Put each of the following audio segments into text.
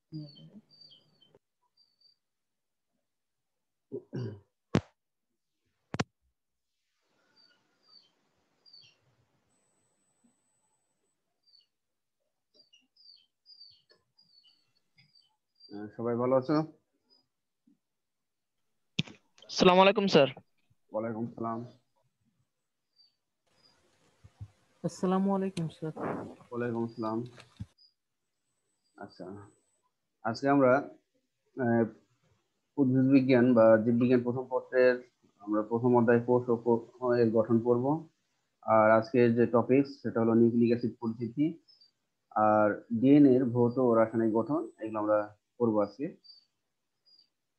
সবাই ভালো আছো? আসসালামু আলাইকুম স্যার। ওয়ালাইকুম সালাম। আসসালামু আলাইকুম স্যার। ওয়ালাইকুম আসসালাম। আচ্ছা, আজকে আমরা আহ, উদ্ভিদ বিজ্ঞান বা জীববিজ্ঞান প্রথম পত্রের আমরা প্রথম অধ্যায় কোষ ও এর গঠন পড়ব। আর আজকে যে টপিক সেটা হলো নিউক্লিক অ্যাসিড পরিচিতি আর ডিএনএ এর ভৌত ও রাসায়নিক গঠন, এগুলো আমরা পড়বো আজকে।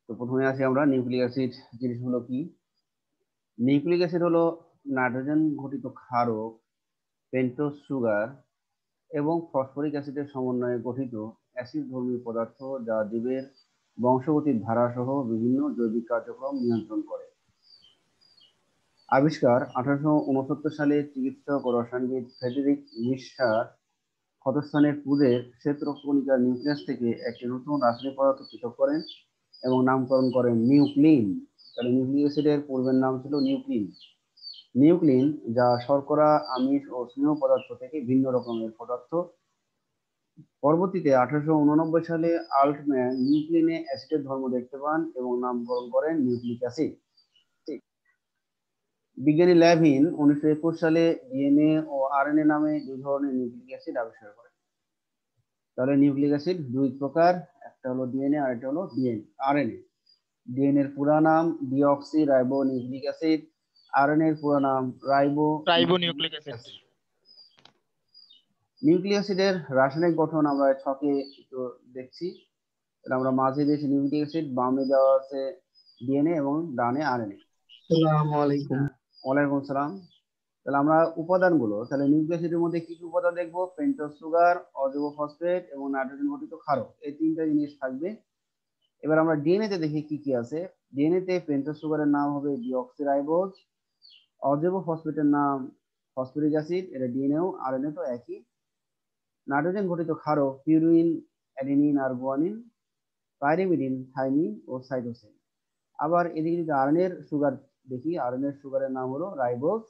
তো প্রথমে আসি আমরা নিউক্লিক অ্যাসিড জিনিসগুলো কি। নিউক্লিক অ্যাসিড হলো নাইট্রোজেন ঘটিত ক্ষারক, পেন্টোজ সুগার এবং ফসফরিক অ্যাসিডের সমন্বয়ে গঠিত অ্যাসিড ধর্মী পদার্থ যা জীবের বংশগতির ধারা সহ বিভিন্ন জৈবিক কার্যক্রম নিয়ন্ত্রণ করে। আবিষ্কার 1869 সালে চিকিৎসক ও রসায়নবিদ ফ্রেডেরিক মিশার ক্ষতস্থানের পুরের শ্বেতরক্তকণিকার নিউক্লিয়াস থেকে একটি নতুন রাসায়নিক পদার্থ পৃথক করেন এবং নামকরণ করেন নিউক্লিন। তাহলে নিউক্লিক অ্যাসিডের পূর্বের নাম ছিল নিউক্লিন। নিউক্লিন যা শর্করা, আমিষ ও স্নেহ পদার্থ থেকে ভিন্ন রকমের পদার্থ। পরবর্তীতে 1889 সালে আল্টম্যান নিউক্লিনে অ্যাসিডের ধর্ম দেখতে পান এবং নামকরণ করেন নিউক্লিক অ্যাসিড। বিজ্ঞানী ল্যাভিন 1921 সালে ডিএনএ ও আরএনএ নামে দুই ধরনের নিউক্লিক অ্যাসিড আবিষ্কার করেন। তাহলে নিউক্লিক অ্যাসিড দুই প্রকার, একটা হলো ডিএনএ আর একটা হলো আরএনএ। ডিএনএ এর পুরো নাম deoxy ribo nucleic acid, RNA এর পুরো নাম রাইবো রাইবোনিউক্লিক অ্যাসিড। নিউক্লিক অ্যাসিডের রাসায়নিক গঠন আমরা ছকে একটু দেখছি। তাহলে আমরা মাঝে দিয়েছি নিউক্লিক অ্যাসিড, বামে দেওয়া আছে ডিএনএ এবং ডানে আরএনএ। আসসালামু আলাইকুম। ওয়ালাইকুম আসসালাম। তাহলে আমরা উপাদানগুলো, তাহলে নিউক্লিক অ্যাসিডের মধ্যে কি কি উপাদান দেখবো? পেন্টোজ সুগার, অজৈব ফসফেট এবং নাইট্রোজেন ঘটিত ক্ষারক, এই তিনটা জিনিস থাকবে। এবার আমরা ডিএনএ তে দেখি কি কি আছে। ডিএনএ তে পেন্টোজ সুগারের নাম হবে ডিঅক্সিরাইবোজ, অজৈব ফসফেটের নাম ফসফরিক অ্যাসিড, এটা ডিএনএ ও আরএনএ তো একই। নাইট্রোজেন ঘটিত ক্ষারক পিউরিন, অ্যাডিনিন আর গুয়ানিন, পাইরিমিডিন, থাইমিন ও সাইটোসিন। আবার এদিকে যদি আরএনএ এর সুগার দেখি, আরএনএ এর সুগারের নাম হলো রাইবোজ,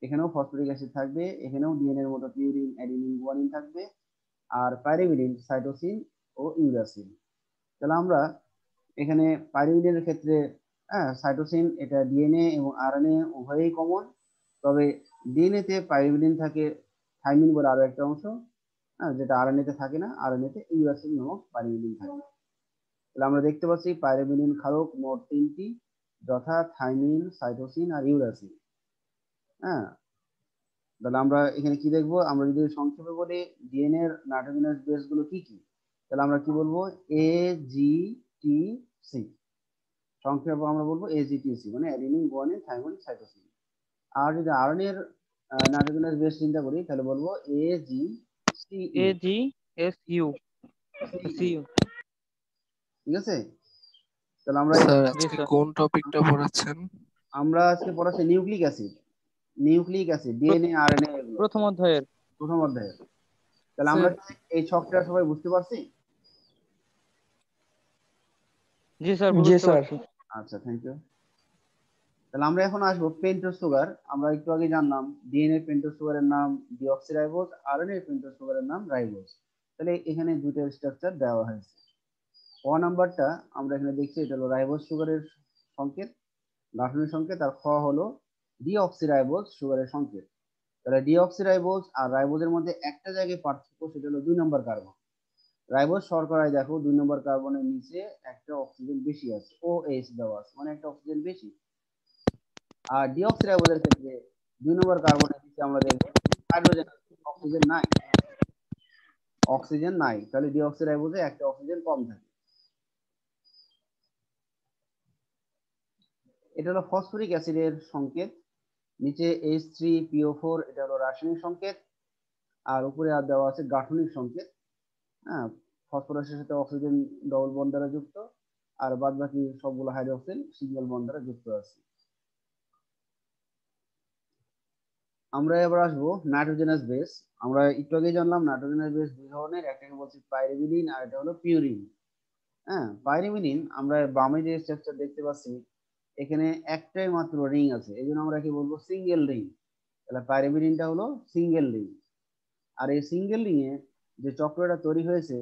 এখানেও ফসফরিক অ্যাসিড থাকবে, এখানেও ডিএনএ এর মতো পিউরিন, অ্যাডিনিন, গুয়ানিন থাকবে, আর পাইরিমিডিন, সাইটোসিন ও ইউরাসিন। তাহলে আমরা এখানে পাইরিমিডিনের ক্ষেত্রে সাইটোসিন, এটা ডিএনএ এবং আরএনএ উভয়ই কমন, তবে ডিএনএ তে পাইরিমিডিন থাকে, থাইমিন বলে আরো একটা অংশ, যেটা আরএনএ তে থাকে না, আরএনএ তে ইউরাসিন নামক পাইরিমিডিন থাকে। তাহলে আমরা দেখতে পাচ্ছি পাইরিমিডিন ক্ষারক মোট তিনটি, যথা থাইমিন, সাইটোসিন আর ইউরাসিন। হ্যাঁ, তাহলে আমরা এখানে কি দেখবো? আমরা যদি সংক্ষেপে বলি ডিএনএ এর নাইট্রোজেনাস বেস গুলো কি কি, তাহলে আমরা কি বলবো? A G T C. সংক্ষেপে আমরা বলবো এজিটিসি, মানে অ্যাডিনিন, গুয়ানিন, থাইমিন, সাইটোসিন। আর যদি আরএনএ এর নাইট্রোজেনাস বেস চিন্তা করি, তাহলে বলবো A G C U. AGSU। CU. ঠিক আছে? তাহলে আমরা স্যার জি আজকে স্যার। কোন টপিকটা পড়াচ্ছেন? আমরা আজকে পড়াচ্ছি nucleic acid. Nucleic acid, DNA, RNA, এগুলো প্রথম অধ্যায়ের। প্রথম অধ্যায়ে। তাহলে আমরা স্যার এই ছকটা সবাই বুঝতে পারছি? জি স্যার, জি বুঝতে স্যার। পারছি। আচ্ছা, থ্যাংক ইউ। তাহলে আমরা এখন আসবো পেন্টোজ সুগার। আমরা একটু আগে জানলাম ডিএনএ পেন্টোজ সুগারের নাম ডিঅক্সিরাইবোজ, আরএনএ পেন্টোজ সুগারের নাম রাইবোজ। তাহলে এখানে দুইটা স্ট্রাকচার দেওয়া হয়েছে। ক নাম্বারটা আমরা এখানে দেখছি, এটা হলো রাইবোজ সুগারের সংকেত, গাঠনিক সংকেত, আর খ হলো ডিঅক্সিরাইবোজ সুগারের সংকেত। তাহলে ডিঅক্সিরাইবোজ আর রাইবোজের মধ্যে একটা জায়গায় পার্থক্য, সেটা হলো 2 নম্বর কার্বন। রাইবোজ শর্করায় দেখো 2 নম্বর কার্বনের নিচে একটা অক্সিজেন বেশি আছে, ও এইচ দেওয়া আছে, মানে একটা অক্সিজেন বেশি। আর ডিঅক্সিরাইবোজের ক্ষেত্রে 2 নম্বর কার্বনের নিচে আমরা দেখবো হাইড্রোজেন আছে, অক্সিজেন নাই। অক্সিজেন নাই, তাহলে ডিঅক্সিরাইবোজে একটা অক্সিজেন কম থাকে। এটা হলো ফসফরিক অ্যাসিডের সংকেত, নিচে H3PO4, এটা হলো রাসায়নিক সংকেত, আর উপরে আর দেওয়া আছে গাঠনিক সংকেত। হ্যাঁ, ফসফরাসের সাথে অক্সিজেন ডবল বন্ড দ্বারা যুক্ত, আর বাদ বাকি সবগুলো হাইড্রোক্সিল সিঙ্গেল বন্ড দ্বারা যুক্ত আছে। আমরা এবার আসবো নাইট্রোজেনাস বেস। আমরা একটু আগে জানলাম নাইট্রোজেনাস বেস দুই ধরনের, একটাকে বলছি পাইরিমিডিন আর এটা হলো পিউরিন। হ্যাঁ, পাইরিমিডিন আমরা বামে যে স্ট্রাকচার দেখতে পাচ্ছি এখানে একটাই মাত্র রিং আছে, এই জন্য আমরা কি বলবো সিঙ্গেল রিং। তাহলে পাইরিমিডিনটা হলো সিঙ্গেল রিং। আর এই সিঙ্গেল রিং এ যে চক্রটা তৈরি হয়েছে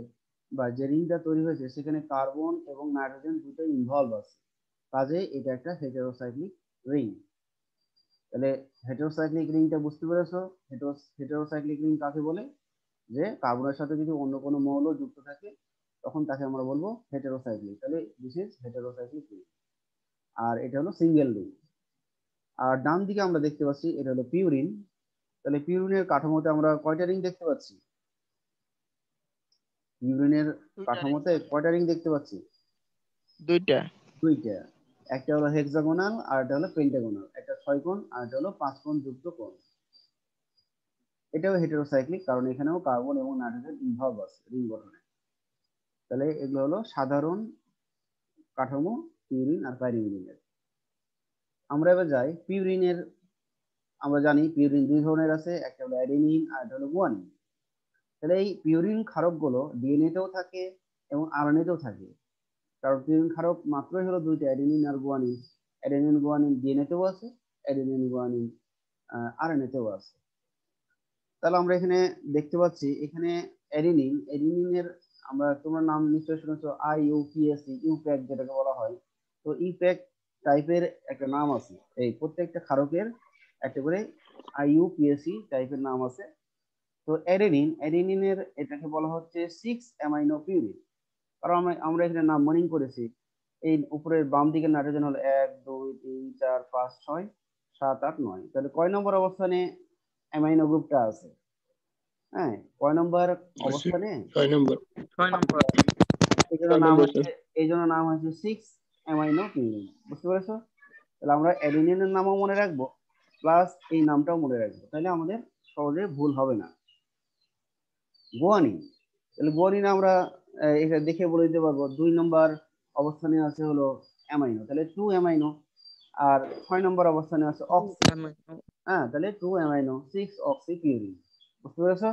বা যে রিংটা তৈরি হয়েছে সেখানে কার্বন এবং নাইট্রোজেন দুটোই ইনভলভ আছে, কাজে এটা একটা হেটেরোসাইক্লিক রিং। তাহলে হেটেরোসাইক্লিক রিংটা বুঝতে পেরেছো? হেটেরোসাইক্লিক রিং কাকে বলে? যে কার্বনের সাথে যদি অন্য কোনো মৌল যুক্ত থাকে তখন তাকে আমরা বলবো হেটেরোসাইক্লিক। তাহলে দিস ইজ হেটেরোসাইক্লিক রিং। আর এটা হলো সিঙ্গেল রিং। আর ডান দিকে আমরা দেখতে পাচ্ছি এটা হলো পিউরিন। তাহলে পিউরিনের কাঠামোতে আমরা কয়টা রিং দেখতে পাচ্ছি? পিউরিনের কাঠামোতে কয়টা রিং দেখতে পাচ্ছি? দুইটা। দুইটা। একটা হলো হেক্সাগোনাল আর একটা হলো পেন্টাগোনাল, একটা 6 কোণ আর একটা হলো 5 কোণ যুক্ত কোণ। এটাও হেটেরোসাইক্লিক কারণ এখানেও কার্বন এবং নাইট্রোজেন ইনভলভ আছে রিং গঠনে। তাহলে এগুলো হলো সাধারণ কাঠামো পিউরিন আর পাইরিমিডিনের। আমরা এবার যাই পিউরিনের। আমরা জানি পিউরিন দুই ধরনের আছে, একটা হলো অ্যাডেনিন আর একটা হলো গুয়ানিন। তাহলে এই পিউরিন ক্ষারকগুলো ডিএনএ তেও থাকে এবং আরএনএ তেও থাকে, কারণ পিউরিন ক্ষারক মাত্রই হলো দুইটা, অ্যাডেনিন আর গুয়ানিন। অ্যাডেনিন গুয়ানিন ডিএনএ তেও আছে, অ্যাডেনিন গুয়ানিন আরএনএ তেও আছে। তাহলে আমরা এখানে দেখতে পাচ্ছি এখানে অ্যাডেনিনের আমরা তোমরা নাম নিশ্চয়ই শুনেছো IUPAC, ইউপ্যাক যেটাকে বলা হয়। তো ইউপ্যাক টাইপের একটা নাম আছে, এই প্রত্যেকটা ক্ষারকের একটা করে IUPAC টাইপের নাম আছে। তো অ্যাডেনিনের এটাকে বলা হচ্ছে 6 অ্যামাইনো পিউরিন। কারণ আমরা এখানে নাম মনিং করেছি, এই উপরের বাম দিকের নাইট্রোজেন হলো 1 2 3 4 5 6 7 8 9। তাহলে কয় নম্বর অবস্থানে অ্যামাইনো গ্রুপটা আছে? হ্যাঁ, কয় নম্বর অবস্থানে? 6 নম্বর। 6 নম্বর। এই জন্য নাম হচ্ছে 6 অ্যামাইনো পিউরিন। বুঝতে পেরেছো? তাহলে আমরা অ্যাডেনিনের নামও মনে রাখবো প্লাস এই নামটাও মনে রাখবো, তাহলে আমাদের সহজে ভুল হবে না। গুয়ানিন। তাহলে গুয়ানিন আমরা এটা দেখে বলে দিতে পারবো 2 নম্বর অবস্থানে আছে হলো অ্যামাইনো, তাহলে 2 অ্যামাইনো। আর 6 নম্বর অবস্থানে আছে অক্সি। হ্যাঁ, তাহলে 2 অ্যামাইনো 6 অক্সি পিউরিন। বুঝতে পেরেছো?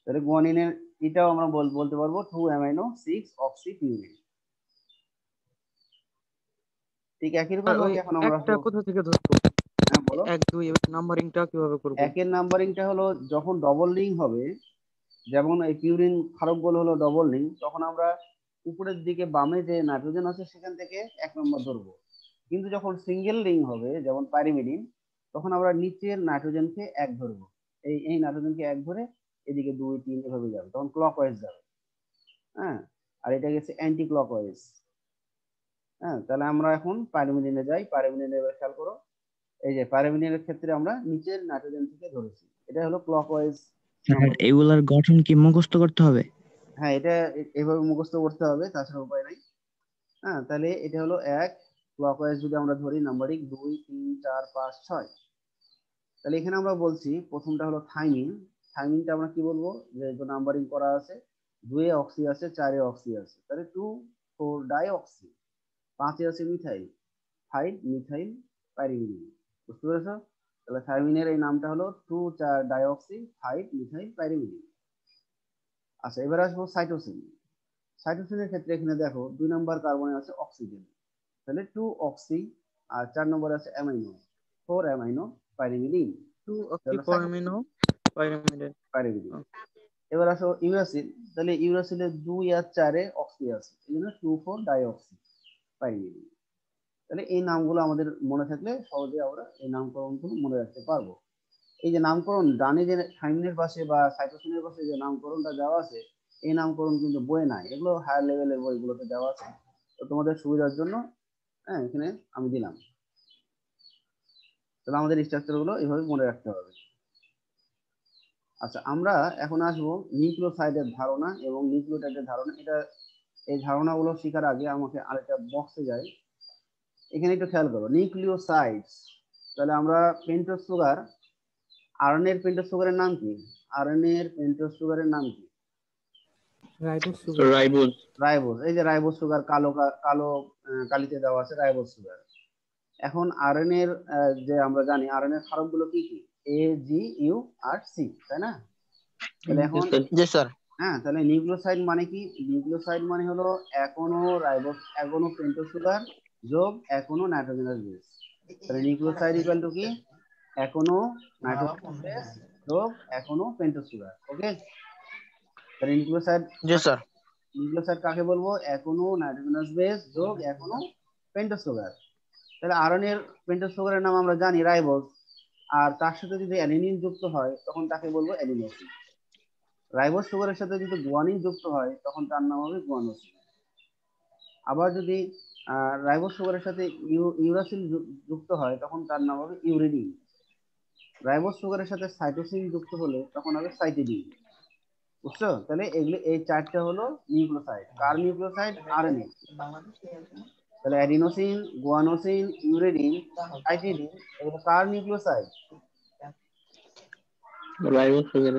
তাহলে গুয়ানিনের এটাও আমরা বলতে পারবো 2 অ্যামাইনো 6 অক্সি পিউরিন। ঠিক একই রকম ভাবে এখন আমরা একটা কোথা থেকে ধরবো? হ্যাঁ বলো। 1 2 এর নাম্বারিংটা কিভাবে করব? একের নাম্বারিংটা হলো যখন ডবল রিং হবে, যেমন এই পিউরিন ক্ষারকগুলো হলো ডবল রিং, তখন আমরা উপরের দিকে বামে যে নাইট্রোজেন আছে সেখান থেকে 1 নম্বর ধরবো। কিন্তু যখন সিঙ্গেল রিং হবে যেমন পাইরিমিডিন, তখন আমরা নিচের নাইট্রোজেনকে 1 ধরবো। এই নাইট্রোজেনকে 1 ধরে এদিকে 2 3 এভাবে যাবে, তখন ক্লকওয়াইজ যাবে। হ্যাঁ, আর এটা গেছে অ্যান্টি ক্লকওয়াইজ। হ্যাঁ, তাহলে আমরা এখন পাইরিমিডিনে যাই। পাইরিমিডিনে এবার খেয়াল করো, এই যে পাইরিমিডিনের ক্ষেত্রে আমরা নিচের নাইট্রোজেন থেকে ধরেছি, এটা হলো ক্লকওয়াইজ। স্যার এগুলার গঠন কি মুখস্থ করতে হবে? হ্যাঁ, এটা এভাবে মুখস্থ করতে হবে, তাছাড়া উপায় নাই। হ্যাঁ, তাহলে এটা হলো 1 ক্লকওয়াইজ যদি আমরা ধরি নাম্বারিং 2 3 4 5 6। তাহলে এখানে আমরা বলছি প্রথমটা হলো থাইমিন। থাইমিনটা আমরা কি বলবো, যে নাম্বারিং করা আছে 2 এ অক্সি আছে 4 এ অক্সি আছে, তাহলে 2 4 ডাইঅক্সি। 5 এ আছে মিথাইল, 5 মিথাইল পাইরিমিডিন। বুঝতে পেরেছো? তাহলে থাইমিনের এই নামটা হলো 2 4 ডাইঅক্সি 5 মিথাইল পাইরিমিডিন। আচ্ছা, এবার আসবো সাইটোসিন। সাইটোসিনের ক্ষেত্রে এখানে দেখো 2 নম্বর কার্বনে আছে অক্সিজেন, তাহলে 2 অক্সি। আর 4 নম্বরে আছে amino, 4 amino pyrimidine. 2 oxy 4 amino pyrimidine. এবার আসো ইউরাসিল। তাহলে ইউরাসিলে 2 আর 4 এ অক্সি আছে, এই জন্য 2 4 ডাইঅক্সি পাইরিমিডিন। তাহলে এই নামগুলো আমাদের মনে থাকলে সহজে আমরা এই নামকরণগুলো মনে রাখতে পারবো। এই যে নামকরণ ডানে যে থাইমিনের পাশে বা সাইটোসিনের পাশে যে নামকরণটা দেওয়া আছে, এই নামকরণ কিন্তু বইয়ে নাই, এগুলো হায়ার লেভেলের বইগুলোতে দেওয়া আছে। তো তোমাদের সুবিধার জন্য হ্যাঁ এখানে আমি দিলাম। তাহলে আমাদের স্ট্রাকচারগুলো এইভাবে মনে রাখতে হবে। আচ্ছা, আমরা এখন আসবো নিউক্লিওসাইডের ধারণা এবং নিউক্লিওটাইডের ধারণা। এই ধারণাগুলো শেখার আগে আমাকে আরেকটা বক্সে যাই। এখানে একটু খেয়াল করো নিউক্লিওসাইডস। তাহলে আমরা পেন্টোজ সুগার, আরএনএ এর পেন্টোজ সুগারের নাম কি? আরএনএ এর পেন্টোজ সুগারের নাম কি? রাইবোজ। এই যে রাইবোজ সুগার কালো কালিতে দেওয়া আছে রাইবোজ সুগার। এখন আরএনএ এর যে আমরা জানি আরএনএ এর ক্ষারকগুলো কি কি, এ জি ইউ আর সি, তাই না? তাহলে এখন জি স্যার। হ্যাঁ, তাহলে নিউক্লিওসাইড মানে কি? নিউক্লিওসাইড মানে হলো এগোনো পেন্টোজ সুগার যোগ এগোনো নাইট্রোজেনাস বেস। তাহলে নিউক্লিওসাইড ইকুয়াল টু কি? এগোনো নাইট্রোজেনাস বেস যোগ এগোনো পেন্টোজ সুগার। ওকে, তাহলে নিউক্লিওসাইড কাকে বলবো? এগোনো নাইট্রোজেনাস বেস যোগ এগোনো পেন্টোজ সুগার। তাহলে আরএনএ এর পেন্টোজ সুগারের নাম আমরা জানি রাইবোজ, আর তার সাথে যদি অ্যালিনিন যুক্ত হয় তখন তাকে বলবো অ্যালিনোসিন। রাইবোজ সুগারের সাথে যদি গুয়ানিন যুক্ত হয় তখন তার নাম হবে গুয়ানোসিন। আবার যদি রাইবোজ সুগারের সাথে ইউরাসিল যুক্ত হয় তখন তার নাম হবে ইউরিডিন। রাইবোজ সুগারের সাথে সাইটোসিন যুক্ত হলে তখন হবে সাইটিডিন। বুঝছো? তাহলে এগুলো এই চারটা হলো নিউক্লিওসাইড। কার নিউক্লিওসাইড? আরএনএ। তাহলে অ্যাডিনোসিন, গুয়ানোসিন, ইউরিডিন, সাইটিডিন এগুলো কার নিউক্লিওসাইড? Ribose sugar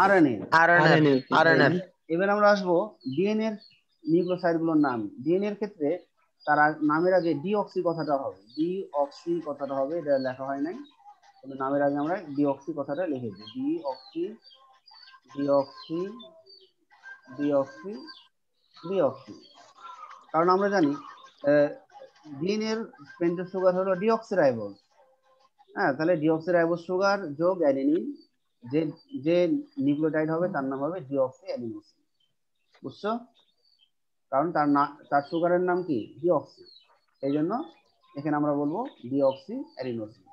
RNA. এবার আমরা আসবো ডিএনএ এর নিউক্লিওসাইড গুলোর নাম। ডিএনএ এর ক্ষেত্রে তার নামের আগে ডিঅক্সি কথাটা হবে, ডিঅক্সি কথাটা হবে, এটা লেখা হয় নাই, তবে নামের আগে আমরা ডিঅক্সি কথাটা লিখে দিই। Deoxy deoxy deoxy deoxy. কারণ আমরা জানি ডিএনএ এর পেন্টোজ সুগার হলো ডিঅক্সিরাইবোজ। হ্যাঁ, তাহলে ডিঅক্সিরাইবোজ সুগার যোগ অ্যাডেনিন, যে যে নিউক্লিওটাইড হবে তার নাম হবে ডিঅক্সি অ্যাডিনোসিন। বুঝছো? কারণ তার সুগারের নাম কি? ডিঅক্সি, এই জন্য এখানে আমরা বলবো ডিঅক্সি অ্যাডিনোসিন।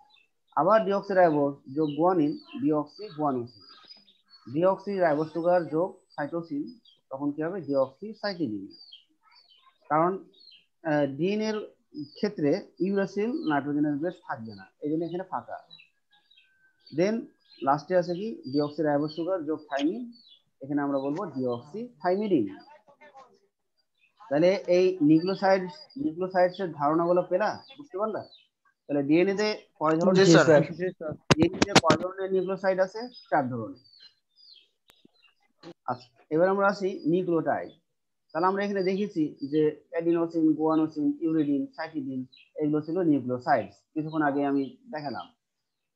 আবার ডিঅক্সিরাইবোজ যোগ guanine, deoxy guanosine. Deoxy ribose sugar যোগ সাইটোসিন, তখন কি হবে? Deoxy cytidine. কারণ ডিএনএ এর ক্ষেত্রে ইউরাসিল নাইট্রোজেনাস বেস থাকবে না, এই জন্য এখানে ফাঁকা। দেন লাস্টে আছে কি? ডিঅক্সি রাইবোজ সুগার যোগ থাইমিন, এখানে আমরা বলবো ডিঅক্সি থাইমিডিন। তাহলে এই নিউক্লিওসাইডস এর ধারণাগুলো পেলা, বুঝতে পারলা? তাহলে ডিএনএ তে কয় ধরনের নিউক্লিওসাইড আছে? 4 ধরনের। আচ্ছা, এবার আমরা আসি নিউক্লিওটাইড। তাহলে আমরা এখানে দেখেছি যে অ্যাডিনোসিন, গুয়ানোসিন, ইউরিডিন, সাইটিডিন এগুলো ছিল নিউক্লিওসাইডস, কিছুক্ষণ আগে আমি দেখালাম।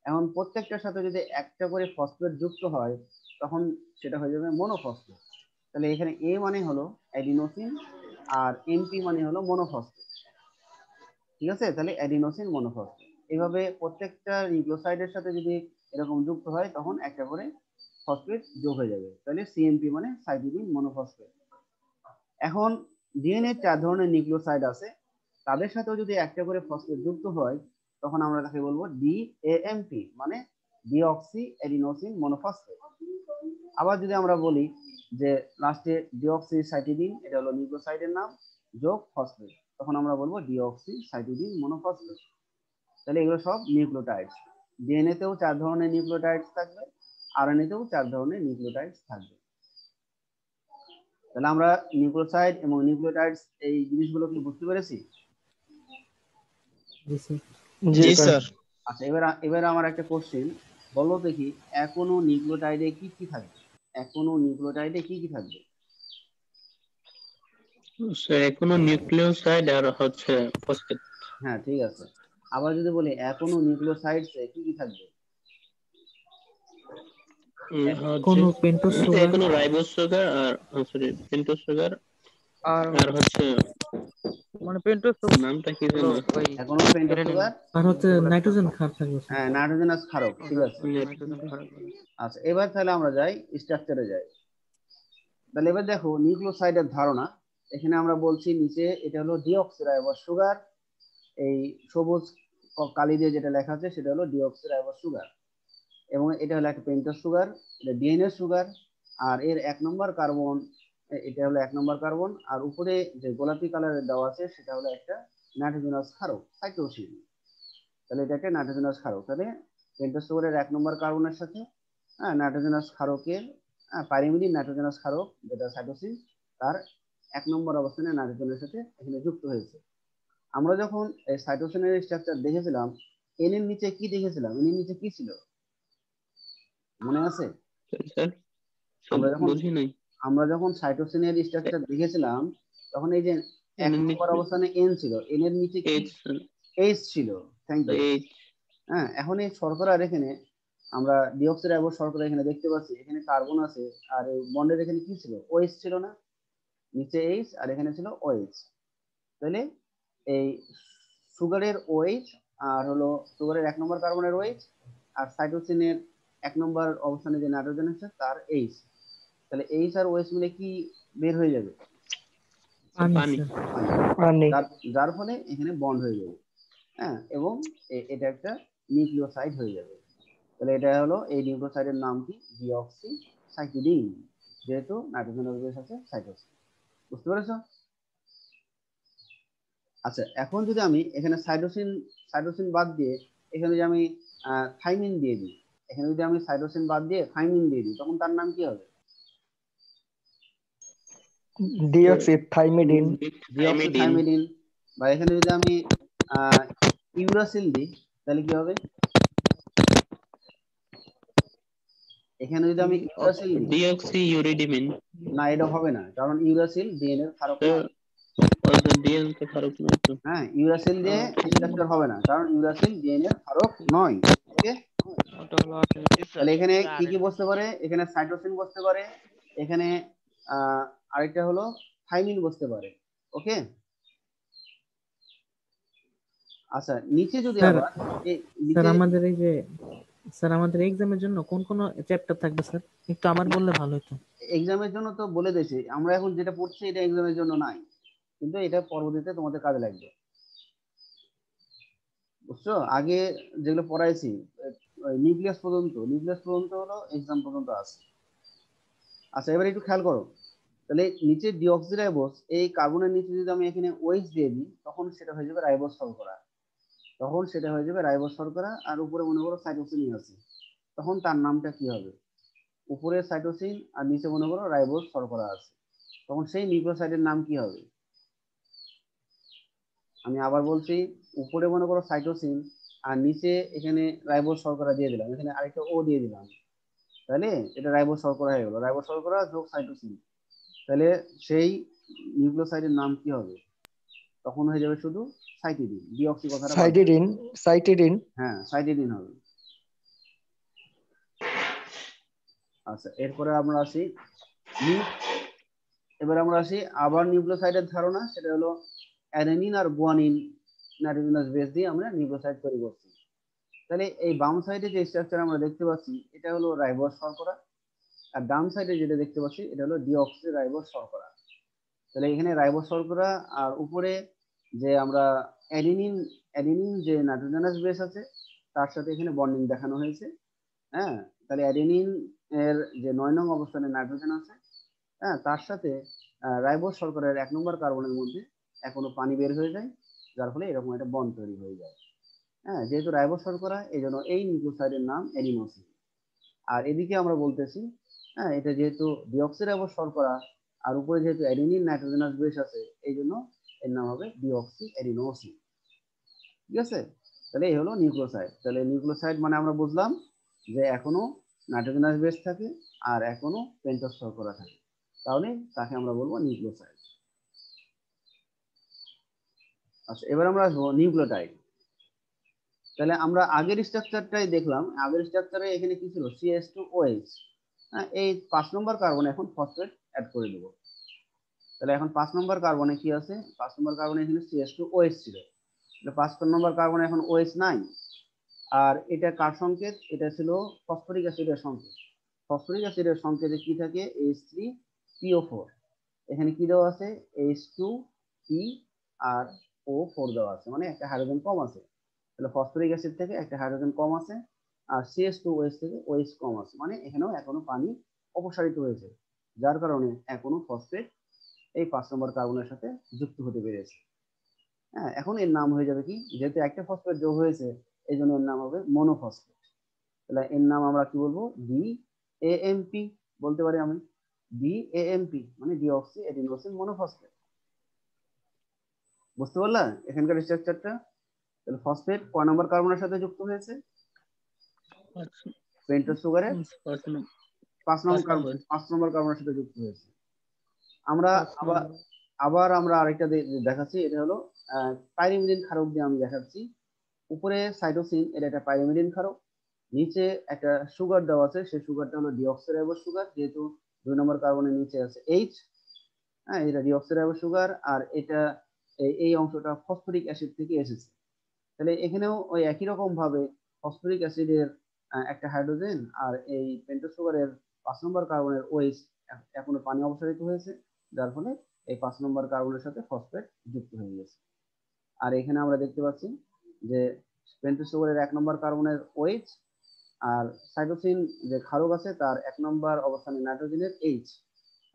এখন প্রত্যেকটার সাথে যদি একটা করে ফসফেট যুক্ত হয় তখন সেটা হয়ে যাবে মনোফসফেট। তাহলে এখানে এ মানে হলো অ্যাডিনোসিন আর এমপি মানে হলো মনোফসফেট। ঠিক আছে? তাহলে অ্যাডিনোসিন, মনোফসফেট, এইভাবে প্রত্যেকটা নিউক্লিওসাইডের সাথে যদি এরকম যুক্ত হয় তখন একটা করে ফসফেট যোগ হয়ে যাবে। তাহলে সিএমপি মানে সাইটিডিন মনোফসফেট। এখন ডিএনএ 4 ধরনের নিউক্লিওসাইড আছে, তাদের সাথেও যদি একটা করে ফসফেট যুক্ত হয় তখন আমরা তাকে বলবো ডিএএমপি মানে ডিঅক্সি অ্যাডিনোসিন মনোফসফেট। আবার যদি আমরা বলি যে লাস্টে ডিঅক্সি সাইটিডিন, এটা হলো নিউক্লিওসাইডের নাম, যোগ ফসফেট, তখন আমরা বলবো ডিঅক্সি সাইটিডিন মনোফসফেট। তাহলে এগুলো সব নিউক্লিওটাইডস। ডিএনএ তেও 4 ধরনের নিউক্লিওটাইডস থাকবে, আরএনএ তেও 4 ধরনের নিউক্লিওটাইডস থাকবে। তাহলে আমরা নিউক্লিওসাইড এবং নিউক্লিওটাইডস এই জিনিসগুলো কি বুঝতে পেরেছি? জি স্যার। আচ্ছা, এবার আমার একটা কোশ্চেন, বলো দেখি এখনো নিউক্লিওটাইডে কি কি থাকবে? এখনো নিউক্লিওটাইডে কি কি থাকবে? এখনো নিউক্লিওসাইড আর হচ্ছে ফসফেট। হ্যাঁ, ঠিক আছে। আবার যদি বলি এখনো নিউক্লিওসাইডসে কি কি থাকবে? এখনো রাইবোজ সুগার আর সরি পেন্টোজ সুগার আর হচ্ছে মানে পেন্টোজ নামটা কি জানো? এখনো পেন্টোজ সুগার আর হচ্ছে নাইট্রোজেন ক্ষার থাকবে। হ্যাঁ, নাইট্রোজেনাস ক্ষারক, ঠিক আছে। আচ্ছা, এবার তাহলে আমরা যাই স্ট্রাকচারে যাই। তাহলে এবার দেখো নিউক্লিওসাইডের ধারণা। এখানে আমরা বলছি নিচে এটা হলো ডিঅক্সিরাইবোজ সুগার, এই সবুজ কালি দিয়ে যেটা লেখা আছে সেটা হলো ডিঅক্সিরাইবোজ সুগার, এবং এটা হলো একটা পেন্টোজ সুগার, এটা ডিএনএ সুগার। আর এর 1 নম্বর কার্বন, এটা হলো 1 নম্বর কার্বন, আর উপরে যে গোলাপি কালারের দেওয়া আছে সেটা হলো একটা নাইট্রোজেনাস ক্ষারক সাইটোসিন। তাহলে এটা একটা নাইট্রোজেনাস ক্ষারক। তাহলে পেন্টোজ সুগারের 1 নম্বর কার্বনের সাথে নাইট্রোজেনাস ক্ষারকের পাইরিমিডিন নাইট্রোজেনাস ক্ষারক যেটা সাইটোসিন, তার 1 নম্বর অবস্থানে নাইট্রোজেনের সাথে এখানে যুক্ত হয়েছে। আমরা যখন এই সাইটোসিনের স্ট্রাকচার দেখেছিলাম, এন এর নিচে কি দেখেছিলাম? এন এর নিচে কি ছিল মনে আছে? আমরা যখন সাইটোসিনের স্ট্রাকচার দেখেছিলাম তখন এই যে 1 নম্বর অবস্থানে এন ছিল, এন এর নিচে কি? এইচ ছিল, থ্যাংক ইউ। এই হ্যাঁ, এখন এই শর্করার এখানে আমরা ডিঅক্সিরাইবোজ শর্করা এখানে দেখতে পাচ্ছি, এখানে কার্বন আছে, আর এই বন্ডের এখানে কি ছিল, ওএইচ ছিল না, নিচে এইচ আর এখানে ছিল ওএইচ। তাহলে এই সুগারের ওএইচ আর হলো সুগারের 1 নম্বর কার্বনের ওএইচ আর সাইটোসিনের 1 নম্বর অবস্থানে যে নাইট্রোজেন আছে তার এইচ, তাহলে এইচ আর ওএইচ মিলে কি বের হয়ে যাবে, পানি পানি। স্যার। যার ফলে এখানে বন্ড হয়ে যাবে। হ্যাঁ, এবং এটা একটা নিউক্লিওসাইড হয়ে যাবে। তাহলে এটা হলো এই নিউক্লিওসাইডের নাম কি, ডিঅক্সিসাইক্লিন, যেহেতু নাইট্রোজেন বেস আছে সাইটোসিন। বুঝতে পেরেছো? আচ্ছা, এখন যদি আমি এখানে সাইটোসিন বাদ দিয়ে এখানে যদি আমি থাইমিন দিয়ে দিই, এখানে যদি আমি সাইটোসিন বাদ দিয়ে থাইমিন দিয়ে দিই, তখন তার নাম কি হবে? ডিঅক্সিথাইমিডিন। ডিঅক্সিথাইমিডিন। বা এখানে যদি আমি ইউরাসিল দিই তাহলে কি হবে? এখানে যদি আমি ইউরাসিল দিই, ডিঅক্সিইউরিডিমিন। না এটা হবে না, কারণ ইউরাসিল ডিএনএ এর ক্ষারক নয়। ডিএনএ তে ক্ষারক নয় তো। হ্যাঁ, ইউরাসিল দিয়ে স্ট্রাকচার হবে না, কারণ ইউরাসিল ডিএনএ এর ক্ষারক নয়। ওকে, তাহলে এখানে কি কি বসতে পারে, এখানে সাইটোসিন বসতে পারে, এখানে আরেকটা হলো থাইমিন বসতে পারে। ওকে, আচ্ছা নিচে যদি স্যার, আবার স্যার আমাদের এই যে স্যার আমাদের এক্সামের জন্য কোন কোন চ্যাপ্টার থাকবে স্যার, একটু আমার বললে ভালো হতো। এক্সামের জন্য তো বলে দিয়েছি, আমরা এখন যেটা পড়ছি এটা এক্সামের জন্য নাই, কিন্তু এটা পরবর্তীতে তোমাদের কাজে লাগবে। বুঝছো? আগে যেগুলো পড়াইছি নিউক্লিয়াস পর্যন্ত হলো এক্সাম পর্যন্ত আছে। আচ্ছা, এবার একটু খেয়াল করো, তাহলে নিচে ডিঅক্সিরাইবোজ, এই কার্বনের নিচে যদি আমি এখানে ওএইচ দিয়ে দিই, তখন সেটা হয়ে যাবে রাইবোজ শর্করা, আর উপরে মনে করো সাইটোসিন আছে, তখন তার নামটা কি হবে? উপরে সাইটোসিন আর নিচে মনে করো রাইবোজ শর্করা আছে, তখন সেই নিউক্লিওসাইডের নাম কি হবে? আমি আবার বলছি, উপরে মনে করো সাইটোসিন আর নিচে এখানে রাইবোজ শর্করা দিয়ে দিলাম, এখানে আরেকটা ও দিয়ে দিলাম, তাহলে এটা রাইবোজ শর্করা হয়ে গেল, রাইবোজ শর্করা যোগ সাইটোসিন, তাহলে সেই নিউক্লিওসাইডের নাম কি হবে? তখন হয়ে যাবে শুধু সাইটিডিন, ডিঅক্সি কথাটা বাদ দিন। সাইটিডিন। হ্যাঁ, সাইটিডিন হবে। আচ্ছা, এরপরে আমরা আসি এবার আমরা আসি আবার নিউক্লিওসাইডের ধারণা, সেটা হলো অ্যাডেনিন আর গুয়ানিন নাইট্রোজেনাস বেস দিয়ে আমরা নিউক্লিওসাইড তৈরি করছি। তাহলে এই বাম সাইডে যে স্ট্রাকচার আমরা দেখতে পাচ্ছি এটা হলো রাইবোজ শর্করা, আর ডান সাইডে যেটা দেখতে পাচ্ছি এটা হলো ডিঅক্সি রাইবোজ শর্করা। তাহলে এখানে রাইবোজ শর্করা আর উপরে যে আমরা অ্যাডেনিন যে নাইট্রোজেনাস বেস আছে তার সাথে এখানে বন্ডিং দেখানো হয়েছে। হ্যাঁ, তাহলে অ্যাডেনিন এর যে 9 নং অবস্থানে নাইট্রোজেন আছে, হ্যাঁ, তার সাথে রাইবোজ শর্করার 1 নম্বর কার্বনের মধ্যে এখনো পানি বের হয়ে যায়, যার ফলে এরকম একটা বন্ড তৈরি হয়ে যায়। হ্যাঁ, যেহেতু রাইবোজ শর্করা এই জন্য এই নিউক্লিওসাইডের নাম অ্যাডিনোসিন। আর এদিকে আমরা বলতেছি, হ্যাঁ, এটা যেহেতু ডিঅক্সিরাইবোজ শর্করা আর উপরে যেহেতু অ্যাডেনিন নাইট্রোজেনাস বেস আছে, এই জন্য এর নাম হবে ডিঅক্সি অ্যাডিনোসিন। ঠিক আছে? তাহলে এই হলো নিউক্লিওসাইড। তাহলে নিউক্লিওসাইড মানে আমরা বুঝলাম যে এখনো নাইট্রোজেনাস বেস থাকে আর এখনো পেন্টোজ শর্করা থাকে, তাহলে তাকে আমরা বলবো নিউক্লিওসাইড। আচ্ছা, এবার আমরা আসবো নিউক্লিওটাইড। তাহলে আমরা আগের স্ট্রাকচারটাই দেখলাম, আগের স্ট্রাকচারে এখানে কি ছিল, CH2OH। হ্যাঁ, এই 5 নম্বর কার্বনে এখন ফসফেট অ্যাড করে দেব। তাহলে এখন 5 নম্বর কার্বনে কি আছে, 5 নম্বর কার্বনে এখানে CH2OH ছিল, তাহলে 5 নম্বর কার্বনে এখন OH নাই। আর এটা কার সংকেত, এটা ছিল ফসফরিক অ্যাসিডের সংকেত। ফসফরিক অ্যাসিডের সংকেতে কি থাকে, H3PO4, এখানে কি দেওয়া আছে, H2P আর O4 দেওয়া আছে, মানে একটা হাইড্রোজেন কম আছে। তাহলে ফসফরিক অ্যাসিড থেকে একটা হাইড্রোজেন কম আছে, আর CH2OH থেকে OH কম আছে, মানে এখানেও এখনো পানি অপসারিত হয়েছে, যার কারণে এখনো ফসফেট এই 5 নম্বর কার্বনের সাথে যুক্ত হতে পেরেছে। হ্যাঁ, এখন এর নাম হয়ে যাবে কি, যেহেতু একটা ফসফেট যোগ হয়েছে এই জন্য এর নাম হবে মনোফসফেট। তাহলে এর নাম আমরা কি বলবো, DAMP বলতে পারি আমি, DAMP মানে ডিঅক্সি অ্যাডিনোসিন মনোফসফেট। বুঝতে পারলা এখানকার স্ট্রাকচারটা? তাহলে ফসফেট কয় নম্বর কার্বনের সাথে যুক্ত হয়েছে, পেন্টোজ সুগারের 5 নম্বর কার্বনের সাথে যুক্ত হয়েছে। আমরা আবার আমরা আরেকটা দেখাচ্ছি, এটা হলো পাইরিমিডিন ক্ষারক দিয়ে আমি দেখাচ্ছি। উপরে সাইটোসিন, এটা একটা পাইরিমিডিন ক্ষারক, নিচে একটা সুগার দেওয়া আছে, সেই সুগারটা হলো ডিঅক্সিরাইবোজ সুগার, যেহেতু 2 নম্বর কার্বনের নিচে আছে এইচ। হ্যাঁ, এটা ডিঅক্সিরাইবোজ সুগার, আর এটা এই অংশটা ফসফরিক অ্যাসিড থেকে এসেছে। তাহলে এখানেও ওই একই রকম ভাবে ফসফরিক অ্যাসিডের একটা হাইড্রোজেন আর এই পেন্টোজ সুগারের 5 নম্বর কার্বনের ওএইচ এখনো পানি অপসারিত হয়েছে, যার ফলে এই 5 নম্বর কার্বনের সাথে ফসফেট যুক্ত হয়ে গেছে। আর এখানে আমরা দেখতে পাচ্ছি যে পেন্টোজ সুগারের 1 নম্বর কার্বনের ওএইচ আর সাইটোসিন যে ক্ষারক আছে তার 1 নম্বর অবস্থানে নাইট্রোজেনের এইচ,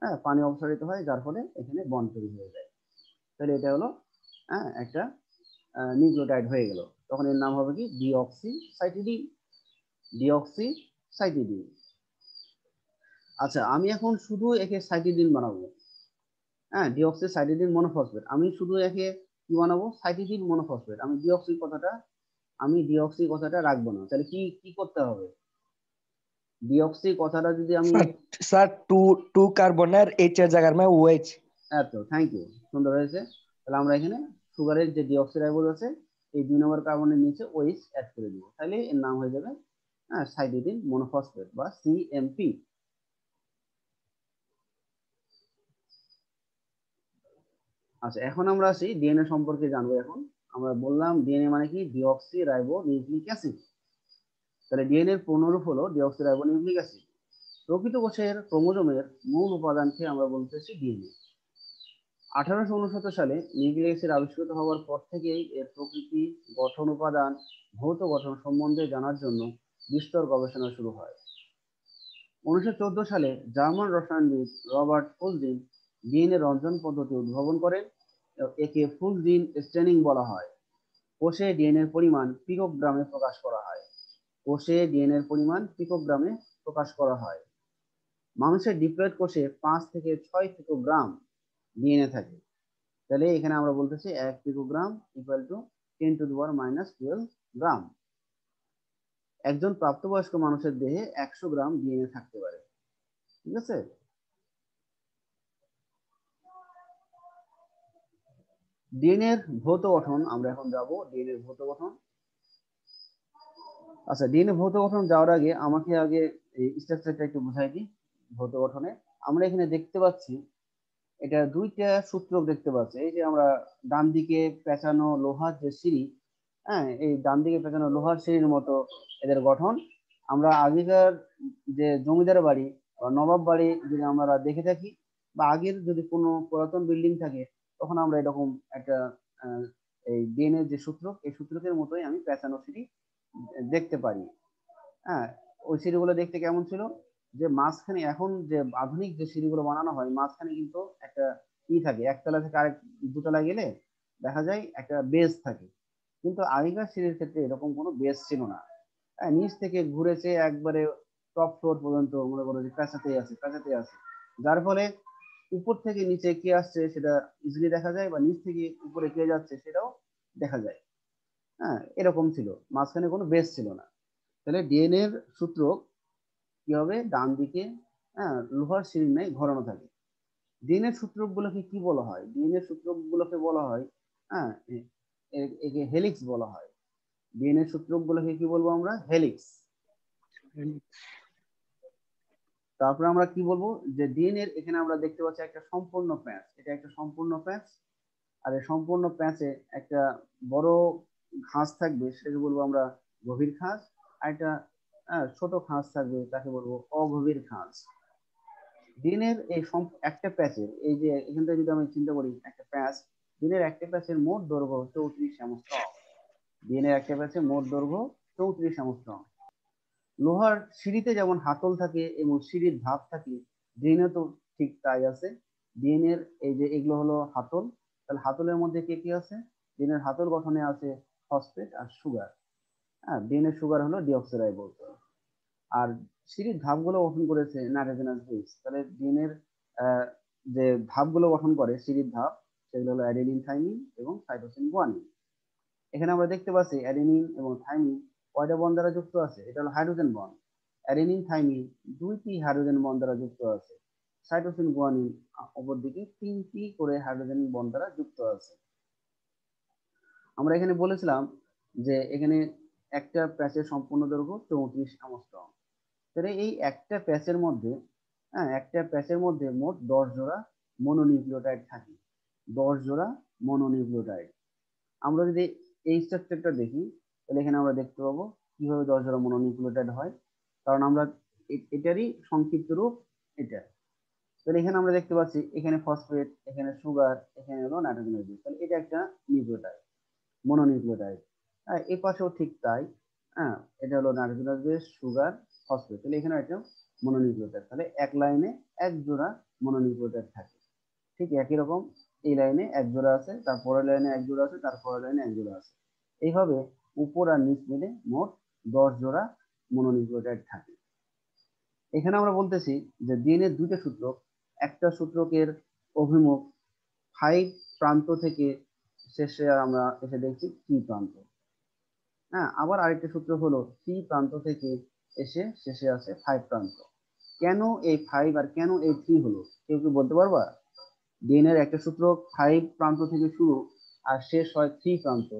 হ্যাঁ, পানি অপসারিত হয়, যার ফলে এখানে বন্ড তৈরি হয়ে যায়। তাহলে এটা হলো একটা নিউক্লিওটাইড হয়ে গেল। তখন এর নাম হবে কি ডিঅক্সিসাইটিডিন। ডিঅক্সিসাইটিডিন। আচ্ছা, আমি এখন শুধু একে সাইটিডিন বানাবো। হ্যাঁ, ডিঅক্সিসাইটিডিন মনোফসফেট, আমি শুধু একে কি বানাবো? Cytidine monophosphate. আমি ডিঅক্সি কথাটা রাখবো না। তাহলে কি কি করতে হবে? ডিঅক্সি কথাটা যদি আমি স্যার টু কার্বনের এইচ এর জায়গার মানে ওএইচ। এত, থ্যাংক ইউ, সুন্দর হয়েছে। তাহলে আমরা এখানে সুগারের যে ডিঅক্সিরাইবোজ আছে এই 2 নম্বর কার্বনের নিচে ওএইচ অ্যাড করে দিব, তাহলে এর নাম হয়ে যাবে সাইটিডিন মনোফসফেট বা সিএমপি। আচ্ছা, এখন আমরা আসি ডিএনএ সম্পর্কে জানবো। এখন আমরা বললাম ডিএনএ মানে কি? Deoxy ribo nucleic acid. তাহলে ডিএনএ এর পূর্ণরূপ হলো ডিঅক্সি রাইবো নিউক্লিক অ্যাসিড। প্রকৃত কোষের ক্রোমোজোমের মূল উপাদানকে আমরা বলতেছি ডিএনএ। 1869 সালে নিউক্লিক অ্যাসিড আবিষ্কৃত হওয়ার পর থেকেই এর প্রকৃতি, গঠন, উপাদান, ভৌত গঠন সম্বন্ধে জানার জন্য বিস্তর গবেষণা শুরু হয়। 1914 সালে জার্মান রসায়নবিদ রবার্ট ফুলজিন ডিএনএ রঞ্জন পদ্ধতি উদ্ভাবন করেন। একে ফুলজিন স্টেনিং বলা হয়। কোষে ডিএনএর পরিমাণ পিকোগ্রামে প্রকাশ করা হয়। কোষে ডিএনএর পরিমাণ পিকোগ্রামে প্রকাশ করা হয়। মানুষের ডিপ্লয়েড কোষে 5 থেকে 6 পিকোগ্রাম ডিএনএ থাকে। তাহলে এখানে আমরা বলতেছি 1 পিকোগ্রাম ইকুয়াল টু 10⁻12 গ্রাম। একজন প্রাপ্তবয়স্ক মানুষের দেহে 100 গ্রাম ডিএনএ থাকতে পারে। ঠিক আছে? ডিএনএ এর ভৌত গঠন আমরা এখন যাব। ডিএনএ এর ভৌত গঠন। আচ্ছা, ডিএনএ ভৌত গঠন যাওয়ার আগে আমাকে আগে এই স্ট্রাকচারটা একটু বুঝাই দিই। ভৌত গঠনে আমরা এখানে দেখতে পাচ্ছি এটা দুইটা সূত্র দেখতে পাচ্ছি। এই যে আমরা ডান দিকে পেঁচানো লোহার যে সিঁড়ি, হ্যাঁ, এই ডান দিকে পেঁচানো লোহার সিঁড়ির মতো এদের গঠন। আমরা আগেকার যে জমিদার বাড়ি বা নবাব বাড়ি যদি আমরা দেখে থাকি, বা আগের যদি কোনো পুরাতন বিল্ডিং থাকে, তখন আমরা এরকম একটা এই ডিএনএ যে সূত্র, এই সূত্রকের মতোই আমি পেঁচানো সিঁড়ি দেখতে পারি। হ্যাঁ, ওই সিঁড়িগুলো দেখতে কেমন ছিল? যে মাঝখানে এখন যে আধুনিক যে সিঁড়িগুলো বানানো হয়, মাঝখানে কিন্তু একটা ই থাকে, একতলা থেকে আরেক দুতলা গেলে দেখা যায় একটা বেস থাকে। কিন্তু আগেকার সিঁড়ির ক্ষেত্রে এরকম কোনো বেস ছিল না। হ্যাঁ, নিচ থেকে ঘুরেছে একবারে টপ ফ্লোর পর্যন্ত, মনে করো যে পেঁচাতেই আছে, যার ফলে উপর থেকে নিচে কে আসছে সেটা ইজিলি দেখা যায়, বা নিচ থেকে উপরে কে যাচ্ছে সেটাও দেখা যায়। হ্যাঁ, এরকম ছিল, মাঝখানে কোনো বেস ছিল না। তাহলে ডিএনএ এর সূত্র কি হবে? ডান দিকে লোহার সিঁড়ি নাই ঘোরানো থাকে। ডিএনএ সূত্রগুলোকে কি বলা হয়? ডিএনএ সূত্রগুলোকে বলা হয় একে হেলিক্স বলা হয়। ডিএনএ সূত্রগুলোকে কি বলবো আমরা? হেলিক্স। তারপরে আমরা কি বলবো? যে ডিএনএ এখানে আমরা দেখতে পাচ্ছি একটা সম্পূর্ণ প্যাচ। এটা একটা সম্পূর্ণ প্যাচ, আর এই সম্পূর্ণ প্যাচে একটা বড় খাঁজ থাকবে, সেটাকে বলবো আমরা গভীর খাঁজ। আর একটা ছোট খাঁজ থাকবে, তাকে বলবো অগভীর খাঁজ। ডিএনএর এই একটা প্যাচের, এই যে এখান থেকে যদি আমি চিন্তা করি একটা প্যাচ, ডিএনএর একটা প্যাচের মোট দৈর্ঘ্য 34 অ্যাংস্ট্রম। ডিএনএর একটা প্যাচের মোট দৈর্ঘ্য 34 অ্যাংস্ট্রম। লোহার সিঁড়িতে যেমন হাতল থাকে এবং সিঁড়ির ধাপ থাকে, ডিএনএ তো ঠিক তাই আছে। ডিএনএর এই যে এগুলো হলো হাতল, তাহলে হাতলের মধ্যে কে কি আছে? ডিএনএর হাতল গঠনে আছে ফসফেট আর সুগার। হ্যাঁ, ডিএনএ সুগার হলো ডিঅক্সিরাইবোজ। আর সিঁড়ির ধাপগুলো গঠন করেছে নাইট্রোজেনাস বেস। তাহলে ডিএনএর যে ধাপগুলো গঠন করে সিঁড়ির ধাপ, সেগুলো হলো অ্যাডেনিন, থাইমিন এবং সাইটোসিন, গুয়ানিন। এখানে আমরা দেখতে পাচ্ছি অ্যাডেনিন এবং থাইমিন কয়টা বন্ড দ্বারা যুক্ত আছে? এটা হলো হাইড্রোজেন বন্ড। অ্যাডেনিন থাইমিন 2টি হাইড্রোজেন বন্ড দ্বারা যুক্ত আছে। সাইটোসিন গুয়ানিন অপর দিকে 3টি করে হাইড্রোজেন বন্ড দ্বারা যুক্ত আছে। আমরা এখানে বলেছিলাম যে এখানে একটা প্যাচের সম্পূর্ণ দৈর্ঘ্য 34 অ্যাংস্ট্রম। তাহলে এই একটা প্যাচের মধ্যে একটা প্যাচের মধ্যে মোট 10 জোড়া মনোনিউক্লিওটাইড থাকে। 10 জোড়া মনোনিউক্লিওটাইড। আমরা যদি এই স্ট্রাকচারটা দেখি তাহলে এখানে আমরা দেখতে পাবো কিভাবে 10 জোড়া মনোনিউক্লিওটাইড হয়, কারণ আমরা এটারই সংক্ষিপ্ত রূপ এটা। তাহলে এখানে আমরা দেখতে পাচ্ছি এখানে ফসফেট, এখানে সুগার, এখানে হলো নাইট্রোজেন বেস। তাহলে এটা একটা নিউক্লিওটাইড, মনোনিউক্লিওটাইড। এই পাশেও ঠিক তাই। এটা হলো নাইট্রোজেন বেস, সুগার, ফসফেট। তাহলে এখানে একটা মনোনিউক্লিওটাইড। তাহলে এক লাইনে এক জোড়া মনোনিউক্লিওটাইড থাকে। ঠিক একই রকম এই লাইনে এক জোড়া আছে, তারপরের লাইনে এক জোড়া আছে, তারপরের লাইনে এক জোড়া আছে। এইভাবে উপর আর নিচ মিলে মোট 10 জোড়া মনোনিউক্লিওটাইড থাকে। এখানে আমরা বলতেছি যে ডিএনএ দুটো সূত্রক, একটা সূত্রকের অভিমুখ 5 প্রান্ত থেকে শেষে আমরা এসে দেখছি 3 প্রান্ত। আবার আরেকটা সূত্র হলো 3 প্রান্ত থেকে এসে শেষে আছে 5 প্রান্ত। কেন এই 5 আর কেন এই 3 হলো, কেউ কি বলতে পারবা? ডিএনএর একটা সূত্র 5 প্রান্ত থেকে শুরু আর শেষ হয় 3 প্রান্ত,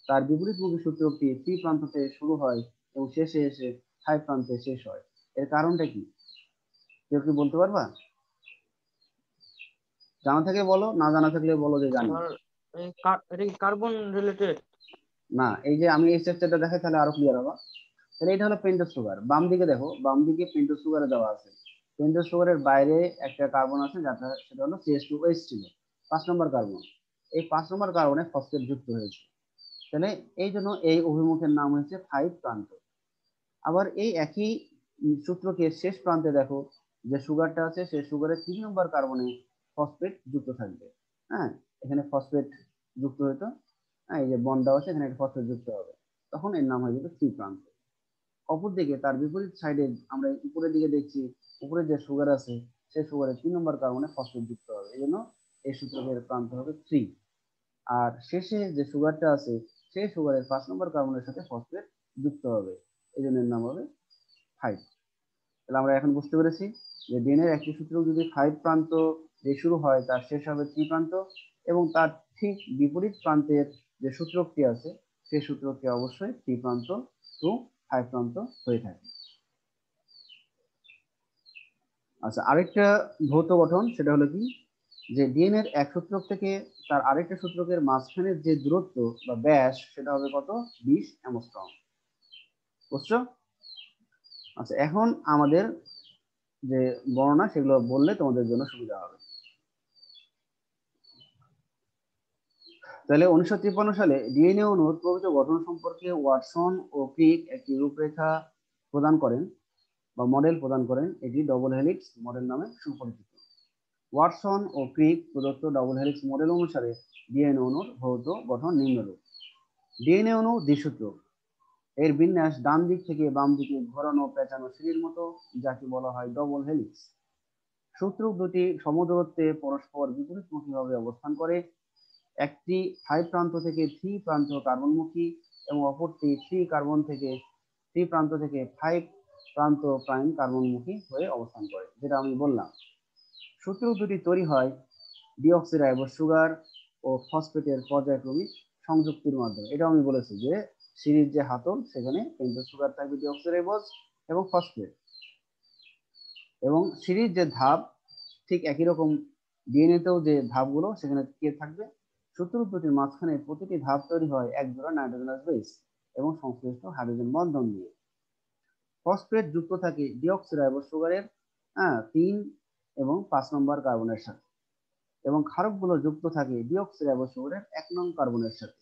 তার বিপরীতমুখী সূত্রটি 3 প্রান্ত থেকে শুরু হয় এবং শেষে এসে 5 প্রান্তে শেষ হয়। এর কারণটা কি কেউ কি বলতে পারবা? জানা থাকলে বলো, না জানা থাকলে বলো যে জানি। এটা কি কার্বন রিলেটেড? না, এই যে আমি এই স্ট্রাকচারটা দেখাই তাহলে আরো ক্লিয়ার হবে। তাহলে এটা হলো পেন্টোজ সুগার। বাম দিকে দেখো, বাম দিকে পেন্টোজ সুগারে দেওয়া আছে। পেন্টোজ সুগারের বাইরে একটা কার্বন আছে, যেটা সেটা হলো CH2OH ছিল 5 নম্বর কার্বন। এই 5 নম্বর কার্বনে ফসফেট যুক্ত হয়েছে। তাহলে এই জন্য এই অভিমুখের নাম হয়েছে 5 প্রান্ত। আবার এই একই সূত্রকে শেষ প্রান্তে দেখো, যে সুগারটা আছে সেই সুগারের 3 নম্বর কার্বনে ফসফেট যুক্ত থাকবে। এখানে ফসফেট যুক্ত হতো, এই যে বন্ড আছে এখানে একটা ফসফেট যুক্ত হবে, তখন এর নাম হয়ে যাবে 3 প্রান্ত। অপর দিকে তার বিপরীত সাইডে আমরা উপরের দিকে দেখছি, উপরে যে সুগার আছে সেই সুগারের 3 নম্বর কার্বনে ফসফেট যুক্ত হবে, এই জন্য এই সূত্রকের প্রান্ত হবে 3। আর শেষে যে সুগারটা আছে সেই সুগারের 5 নম্বর কার্বনের সাথে ফসফেট যুক্ত হবে, এই জন্য এর নাম হবে 5। তাহলে আমরা এখন বুঝতে পেরেছি যে ডিএনএর একটি সূত্র যদি 5 প্রান্ত দিয়ে শুরু হয় তার শেষ হবে 3 প্রান্ত, এবং তার ঠিক বিপরীত প্রান্তের যে সূত্রকটি আছে সেই সূত্রকটি অবশ্যই 3 প্রান্ত টু 5 প্রান্ত হয়ে থাকে। আচ্ছা, আরেকটা ভৌত গঠন সেটা হলো কি, যে ডিএনএর এক সূত্রক থেকে তার আরেকটা সূত্রকের মাঝখানের যে দূরত্ব বা ব্যাস সেটা হবে কত? 20 অ্যাংস্ট্রম। বুঝছো? আচ্ছা, এখন আমাদের যে বর্ণনা সেগুলো বললে তোমাদের জন্য সুবিধা হবে। তাহলে 1953 সালে ডিএনএ অণুর প্রকৃত গঠন সম্পর্কে ওয়াটসন ও ক্রিক একটি রূপরেখা প্রদান করেন বা মডেল প্রদান করেন। এটি ডবল হেলিক্স মডেল নামে সুপরিচিত। ওয়াটসন ও ক্রিক প্রদত্ত ডবল হেলিক্স মডেল অনুসারে ডিএনএ অণুর ভৌত গঠন নিম্নরূপ। ডিএনএ অণু দ্বিসূত্রক। এর বিন্যাস ডান দিক থেকে বাম দিকে ঘোরানো পেঁচানো সিঁড়ির মতো, যাকে বলা হয় ডবল হেলিক্স। সূত্রক দুটি সমদূরত্বে পরস্পর বিপরীতমুখীভাবে অবস্থান করে। একটি 5 প্রান্ত থেকে 3 প্রান্ত কার্বনমুখী এবং অপরটি 3 প্রান্ত থেকে 5 প্রান্ত প্রাইম কার্বনমুখী হয়ে অবস্থান করে, যেটা আমি বললাম। সূত্রক দুটি তৈরি হয় ডিঅক্সিরাইবোজ সুগার ও ফসফেটের পর্যায়ক্রমিক সংযুক্তির মাধ্যমে। এটা আমি বলেছি যে সিরিজ যে হাতল সেখানে পেন্টোজ সুগার থাকবে, ডিঅক্সিরাইবোজ এবং ফসফেট, এবং সিরিজ যে ধাপ ঠিক একই রকম ডিএনএ তেও যে ধাপগুলো সেখানে কে থাকবে, সূত্রক দুটির মাঝখানে প্রতিটি ধাপ তৈরি হয় এক জোড়া নাইট্রোজেনাস বেস এবং সংশ্লিষ্ট হাইড্রোজেন বন্ধন দিয়ে। ফসফেট যুক্ত থাকে ডিঅক্সিরাইবোজ সুগারের 3 এবং 5 নম্বর কার্বনের সাথে, এবং ক্ষারকগুলো যুক্ত থাকে ডিঅক্সিরাইবোজ সুগারের 1 নং কার্বনের সাথে।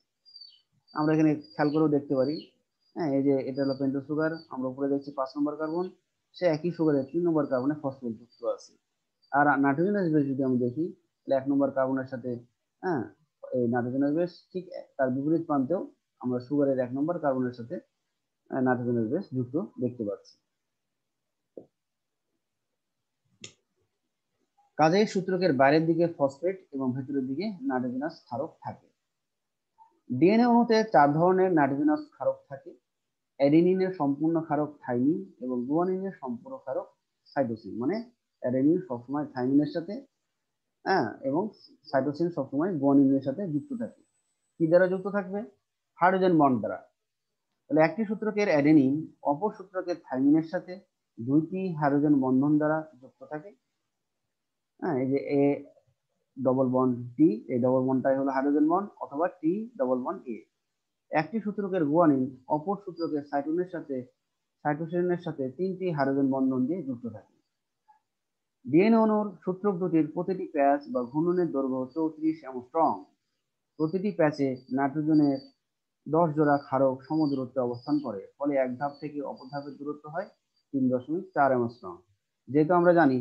আমরা এখানে খেয়াল করেও দেখতে পারি, এই যে এটা হলো পেন্টোজ সুগার, আমরা উপরে দেখছি 5 নম্বর কার্বন, সে একই সুগারের 3 নম্বর কার্বনে ফসফেট যুক্ত আছে। আর নাইট্রোজেনাস বেস যদি আমি দেখি তাহলে 1 নম্বর কার্বনের সাথে এই নাইট্রোজেনাস বেস, ঠিক তার বিপরীত প্রান্তেও আমরা সুগারের 1 নম্বর কার্বনের সাথে নাইট্রোজেনাস বেস যুক্ত দেখতে পাচ্ছি। কাজেই সূত্রকের বাইরের দিকে ফসফেট এবং ভেতরের দিকে নাইট্রোজেনাস ক্ষারক থাকে। ডিএনএ অণুতে 4 ধরনের নাইট্রোজেনাস ক্ষারক থাকে। অ্যাডিনিনের সম্পূর্ণ ক্ষারক থাইমিন এবং গুয়ানিনের সম্পূর্ণ ক্ষারক সাইটোসিন। মানে অ্যাডেনিন সবসময় থাইমিনের সাথে, হ্যাঁ, এবং সাইটোসিন সবসময় গুয়ানিনের সাথে যুক্ত থাকে। কি দ্বারা যুক্ত থাকবে? হাইড্রোজেন বন্ড দ্বারা। তাহলে একটি সূত্রকের অ্যাডেনিন অপর সূত্রকের থাইমিনের সাথে দুইটি হাইড্রোজেন বন্ধন দ্বারা যুক্ত থাকে। হ্যাঁ, এই যে এ ডবল বন্ড টি, এই ডবল বন্ডটাই হলো হাইড্রোজেন বন্ড, অথবা টি ডবল বন্ড এ। একটি সূত্রকের গুয়ানিন অপর সূত্রকের সাইটোসিনের সাথে তিনটি হাইড্রোজেন বন্ধন দিয়ে যুক্ত থাকে। ডিএনএ অণুর সূত্রক দুটির প্রতিটি প্যাচ বা ঘূর্ণনের দৈর্ঘ্য 34 অ্যাংস্ট্রম। প্রতিটি প্যাচে নাইট্রোজেনের 10 জোড়া ক্ষারক সমদূরত্বে অবস্থান করে, ফলে এক ধাপ থেকে অপর ধাপের দূরত্ব হয় 3.4 অ্যাংস্ট্রম। যেহেতু আমরা জানি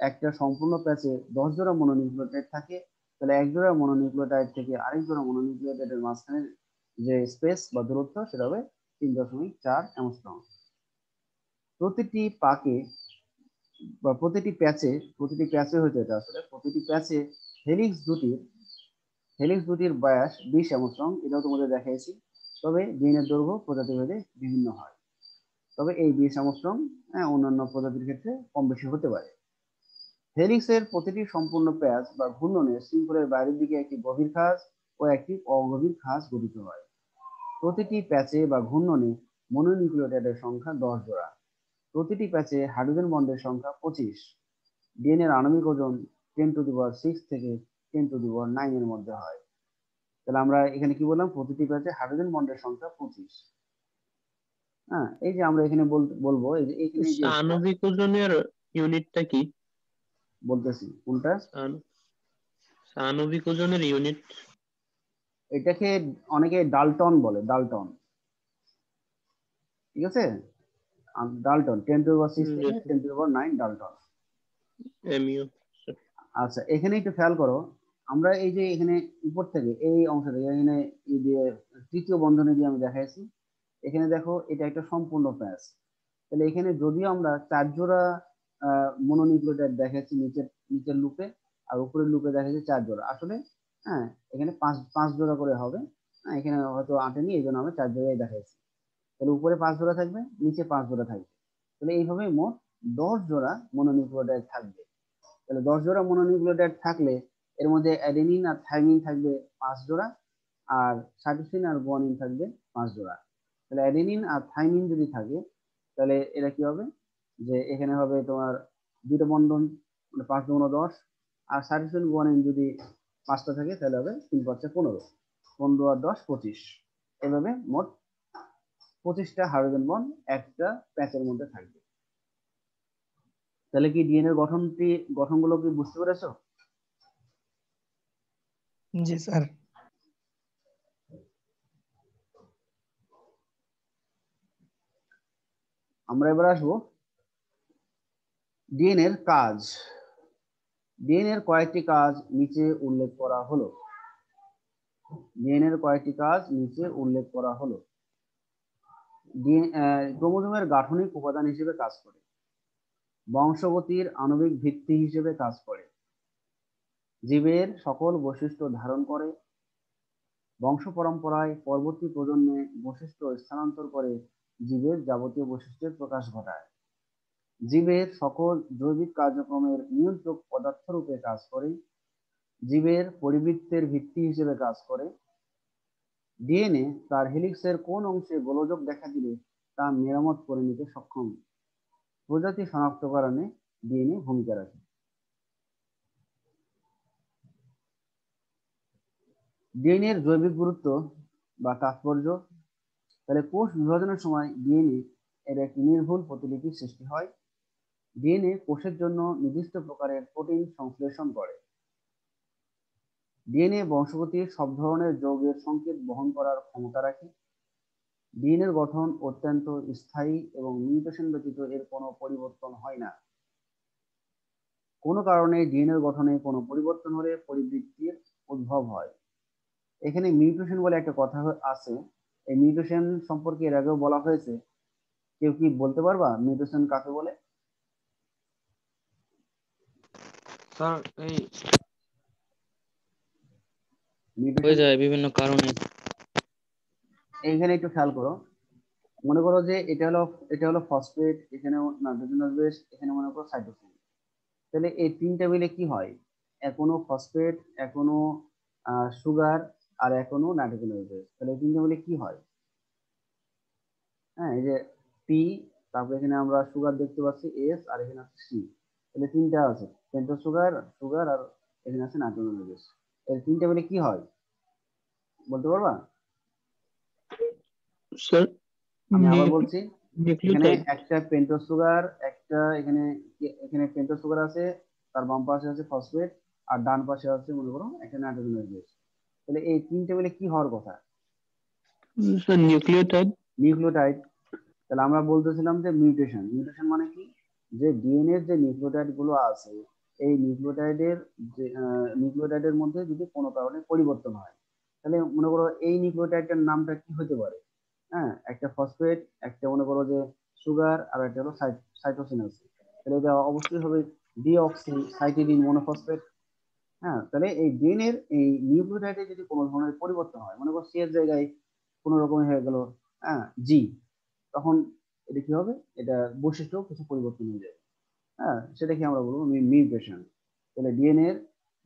একটা সম্পূর্ণ প্যাচে 10 জোড়া মনোনিউক্লিওটাইড থাকে, তাহলে এক জোড়া মনোনিউক্লিওটাইড থেকে আরেক জোড়া মনোনিউক্লিওটাইডের মাঝখানে যে স্পেস বা দূরত্ব সেটা হবে 3.4 অ্যাংস্ট্রম। প্রতিটি পাকে বা প্রতিটি প্যাচে হচ্ছে এটা আসলে প্রতিটি প্যাচে হেলিক্স দুটির ব্যাস 20 অ্যাংস্ট্রম, এটাও তোমাদের দেখাইছি। তবে ডিএনএর দৈর্ঘ্য প্রজাতিভেদে বিভিন্ন হয়। তবে এই 20 অ্যাংস্ট্রম অন্যান্য প্রজাতির ক্ষেত্রে কম বেশি হতে পারে। হেলিক্সের প্রতিটি সম্পূর্ণ প্যাচ বা ঘূর্ণনে শৃঙ্খলের বাইরের দিকে একটি গভীর খাঁজ ও একটি অগভীর খাঁজ গঠিত হয়। প্রতিটি প্যাচে বা ঘূর্ণনে মনোনিউক্লিওটাইডের সংখ্যা 10 জোড়া। প্রতিটি প্যাচে হাইড্রোজেন বন্ডের সংখ্যা 25। ডিএনএর আণবিক ওজন 10⁶ থেকে 10⁹ এর মধ্যে হয়। তাহলে আমরা এখানে কি বললাম? প্রতিটি প্যাচে হাইড্রোজেন বন্ডের সংখ্যা 25। হ্যাঁ, এই যে আমরা এখানে বলবো এই যে এখানে যে আণবিক ওজনের ইউনিটটা কি? বলতেছি কোনটা? আণবিক ওজনের ইউনিট এটাকে অনেকে ডালটন বলে, ডালটন। ঠিক আছে, ডালটন 10⁶ থেকে 10⁹ ডালটন। এমইউ। আচ্ছা, এখানে একটু খেয়াল করো, আমরা এই যে এখানে উপর থেকে এই অংশ থেকে এখানে এই যে তৃতীয় বন্ধনে দিয়ে আমি দেখাইছি, এখানে দেখো এটা একটা সম্পূর্ণ প্যাচ। তাহলে এখানে যদিও আমরা 4 জোড়া মনোনিউক্লিওটাইড দেখাচ্ছি নিচের লুপে, আর উপরের লুপে দেখাচ্ছি 4 জোড়া, আসলে হ্যাঁ এখানে 5 জোড়া করে হবে। হ্যাঁ, এখানে হয়তো আটেনি, এই জন্য আমরা 4 জোড়াই দেখাচ্ছি। তাহলে উপরে 5 জোড়া থাকবে, নিচে 5 জোড়া থাকবে। তাহলে এইভাবে মোট 10 জোড়া মনোনিউক্লিওটাইড থাকবে। তাহলে 10 জোড়া মনোনিউক্লিওটাইড থাকলে এর মধ্যে অ্যাডেনিন আর থাইমিন থাকবে 5 জোড়া, আর সাইটোসিন আর গুয়ানিন থাকবে 5 জোড়া। তাহলে অ্যাডেনিন আর থাইমিন যদি থাকে তাহলে এটা কি হবে? যে এখানে হবে তোমার দুটো বন্ধন, মানে 5 × 10, আর সাইটোসিন গুয়ানিন যদি 5টা থাকে তাহলে হবে 3×5 = 15, 15 আর 10 25। এভাবে মোট 25টা হাইড্রোজেন বন্ড একটা প্যাচের মধ্যে থাকবে। তাহলে কি ডিএনএ গঠনগুলো কি বুঝতে পেরেছো? জি স্যার। আমরা এবার আসবো ডিএনএর কাজ। ডিএনএর কয়েকটি কাজ নিচে উল্লেখ করা হলো। ডিএনএর কয়েকটি কাজ নিচে উল্লেখ করা হলো। ক্রোমোজোমের গাঠনিক উপাদান হিসেবে কাজ করে, বংশগতির আণবিক ভিত্তি হিসেবে কাজ করে, জীবের সকল বৈশিষ্ট্য ধারণ করে, বংশ পরম্পরায় পরবর্তী প্রজন্মে বৈশিষ্ট্য স্থানান্তর করে জীবের যাবতীয় বৈশিষ্ট্যের প্রকাশ ঘটায়, জীবের সকল জৈবিক কার্যক্রমের নিয়ন্ত্রক পদার্থ রূপে কাজ করে, জীবের পরিবৃত্তের ভিত্তি হিসেবে কাজ করে। ডিএনএ তার হেলিক্সের কোন অংশে গোলযোগ দেখা দিলে তা মেরামত করে নিতে সক্ষম। প্রজাতি শনাক্তকরণে ডিএনএ ভূমিকা রাখে। ডিএনএ এর জৈবিক গুরুত্ব বা তাৎপর্য। তাহলে কোষ বিভাজনের সময় ডিএনএ এর একটি নির্ভুল প্রতিলিপির সৃষ্টি হয়। ডিএনএ কোষের জন্য নির্দিষ্ট প্রকারের প্রোটিন সংশ্লেষণ করে। ডিএনএ বংশগতির সব ধরনের যৌগের সংকেত বহন করার ক্ষমতা রাখে। ডিএনএর গঠন অত্যন্ত স্থায়ী এবং মিউটেশন ব্যতীত এর কোনো পরিবর্তন হয় না। কোনো কারণে ডিএনএর গঠনে কোনো পরিবর্তন হলে পরিবৃত্তির উদ্ভব হয়। এখানে মিউটেশন বলে একটা কথা আছে, এই মিউটেশন সম্পর্কে এর আগেও বলা হয়েছে। কেউ কি বলতে পারবা মিউটেশন কাকে বলে? স্যার এই মিউটেশন হয়ে যায় বিভিন্ন কারণে। এইখানে একটু খেয়াল করো, মনে করো যে এটা হলো ফসফেট, এখানে নাইট্রোজেনাস বেস, এখানে মনে করো সাইটোসিন। তাহলে এই তিনটা মিলে কি হয়, এখনো ফসফেট, এখনো সুগার, আর এখনো নাইট্রোজেন বেস। তাহলে এই তিনটা মিলে কি হয়, হ্যাঁ এই যে পি, তারপর এখানে আমরা সুগার দেখতে পাচ্ছি এস, আর এখানে আছে সি। তাহলে তিনটা আছে, পেন্টোজ সুগার, সুগার, আর এখানে আছে নাইট্রোজেন বেস। এই তিনটা মিলে কি হয় বলতে পারবা? স্যার আমি আবার বলছি, এখানে নিউক্লিওটাইড। একটা পেন্টোজ সুগার, একটা এখানে এখানে পেন্টোজ সুগার আছে, তার বাম পাশে আছে ফসফেট, আর ডান পাশে আছে মনে করো একটা নাইট্রোজেন বেস। তাহলে এই তিনটে মিলে কি হওয়ার কথা? Sir nucleotide. নিউক্লিওটাইড। তাহলে আমরা বলতেছিলাম যে মিউটেশন। মিউটেশন মানে কি, যে ডিএনএ যে নিউক্লিওটাইড গুলো আছে, এই নিউক্লিওটাইডের মধ্যে যদি কোনো কারণে পরিবর্তন হয়, তাহলে মনে করো এই নিউক্লিওটাইডটার নামটা কি হতে পারে? হ্যাঁ, একটা ফসফেট, একটা মনে করো যে সুগার, আর একটা হলো সাইটোসিন আছে। তাহলে এটা অবশ্যই হবে ডিঅক্সি সাইটিডিন মনোফসফেট। হ্যাঁ, তাহলে এই ডিএনএর এই নিউক্লিওটাইডে যদি কোনো ধরনের পরিবর্তন হয়, মনে করো সি এর জায়গায় কোনো রকমের হয়ে গেল জি, তখন এটা কি হবে, এটা বৈশিষ্ট্য কিছু পরিবর্তন হয়ে যাবে। হ্যাঁ, সেটাকে আমরা বলবো মিউটেশন। তাহলে ডিএনএ এর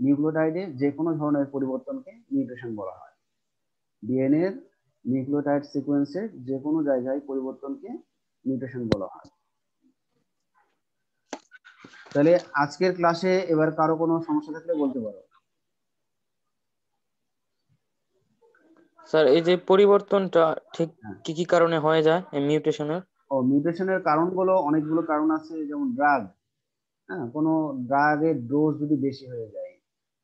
নিউক্লিওটাইডে যে কোনো ধরনের পরিবর্তনকে মিউটেশন বলা হয়। ডিএনএ এর নিউক্লিওটাইড সিকোয়েন্সের যে কোনো জায়গায় পরিবর্তনকে মিউটেশন বলা হয়। তাহলে আজকের ক্লাসে এবার কারো কোনো সমস্যা থাকলে বলতে পারো। স্যার এই যে পরিবর্তনটা ঠিক হ্যাঁ। কি কি কারণে হয়ে যায় এই মিউটেশনের? ও মিউটেশনের কারণগুলো অনেকগুলো কারণ আছে, যেমন ড্রাগ। হ্যাঁ, কোনো ড্রাগের ডোজ যদি বেশি হয়ে যায়,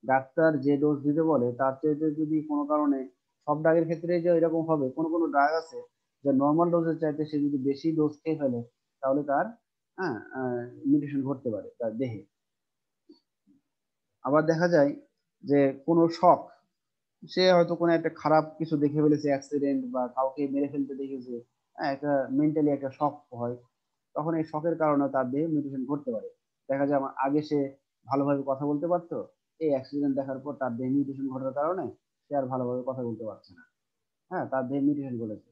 ডাক্তার যে ডোজ দিতে বলে তার চাইতে যদি কোনো কারণে, সব ড্রাগের ক্ষেত্রে যে এরকম হবে, কোনো কোনো ড্রাগ আছে যে নর্মাল ডোজের চাইতে সে যদি বেশি ডোজ খেয়ে ফেলে, তাহলে তার মিউটেশন ঘটতে পারে তার দেহে। আবার দেখা যায় যে কোনো শক, সে হয়তো কোনো একটা খারাপ কিছু দেখে ফেলেছে, অ্যাক্সিডেন্ট বা কাউকে মেরে ফেলতে দেখেছে, একটা মেন্টালি একটা শক হয়, তখন এই শকের কারণে তার দেহে মিউটেশন ঘটতে পারে। দেখা যায় আমার আগে সে ভালোভাবে কথা বলতে পারতো, এই অ্যাক্সিডেন্ট দেখার পর তার দেহে মিউটেশন ঘটার কারণে সে আর ভালোভাবে কথা বলতে পারছে না। হ্যাঁ, তার দেহে মিউটেশন ঘটেছে।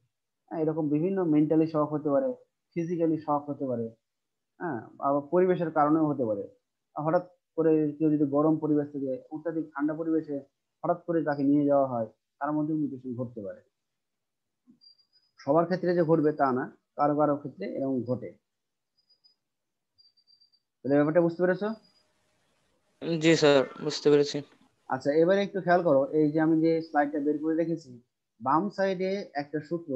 হ্যাঁ, এরকম বিভিন্ন মেন্টালি শক হতে পারে, ফিজিক্যালি শক হতে পারে। হ্যাঁ, আবার পরিবেশের কারণেও হতে পারে। হঠাৎ করে কেউ যদি গরম পরিবেশ থেকে অত্যাধিক ঠান্ডা পরিবেশে হঠাৎ করে তাকে নিয়ে যাওয়া হয়, তার মধ্যে মিউটেশন ঘটতে পারে। সবার ক্ষেত্রে যে ঘটবে তা না, কারো কারো ক্ষেত্রে এরকম ঘটে। তাহলে ব্যাপারটা বুঝতে পেরেছো? জি স্যার, বুঝতে পেরেছি। আচ্ছা, এবারে একটু খেয়াল করো, এই যে আমি যে স্লাইডটা বের করে রেখেছি, বাম সাইডে একটা সূত্র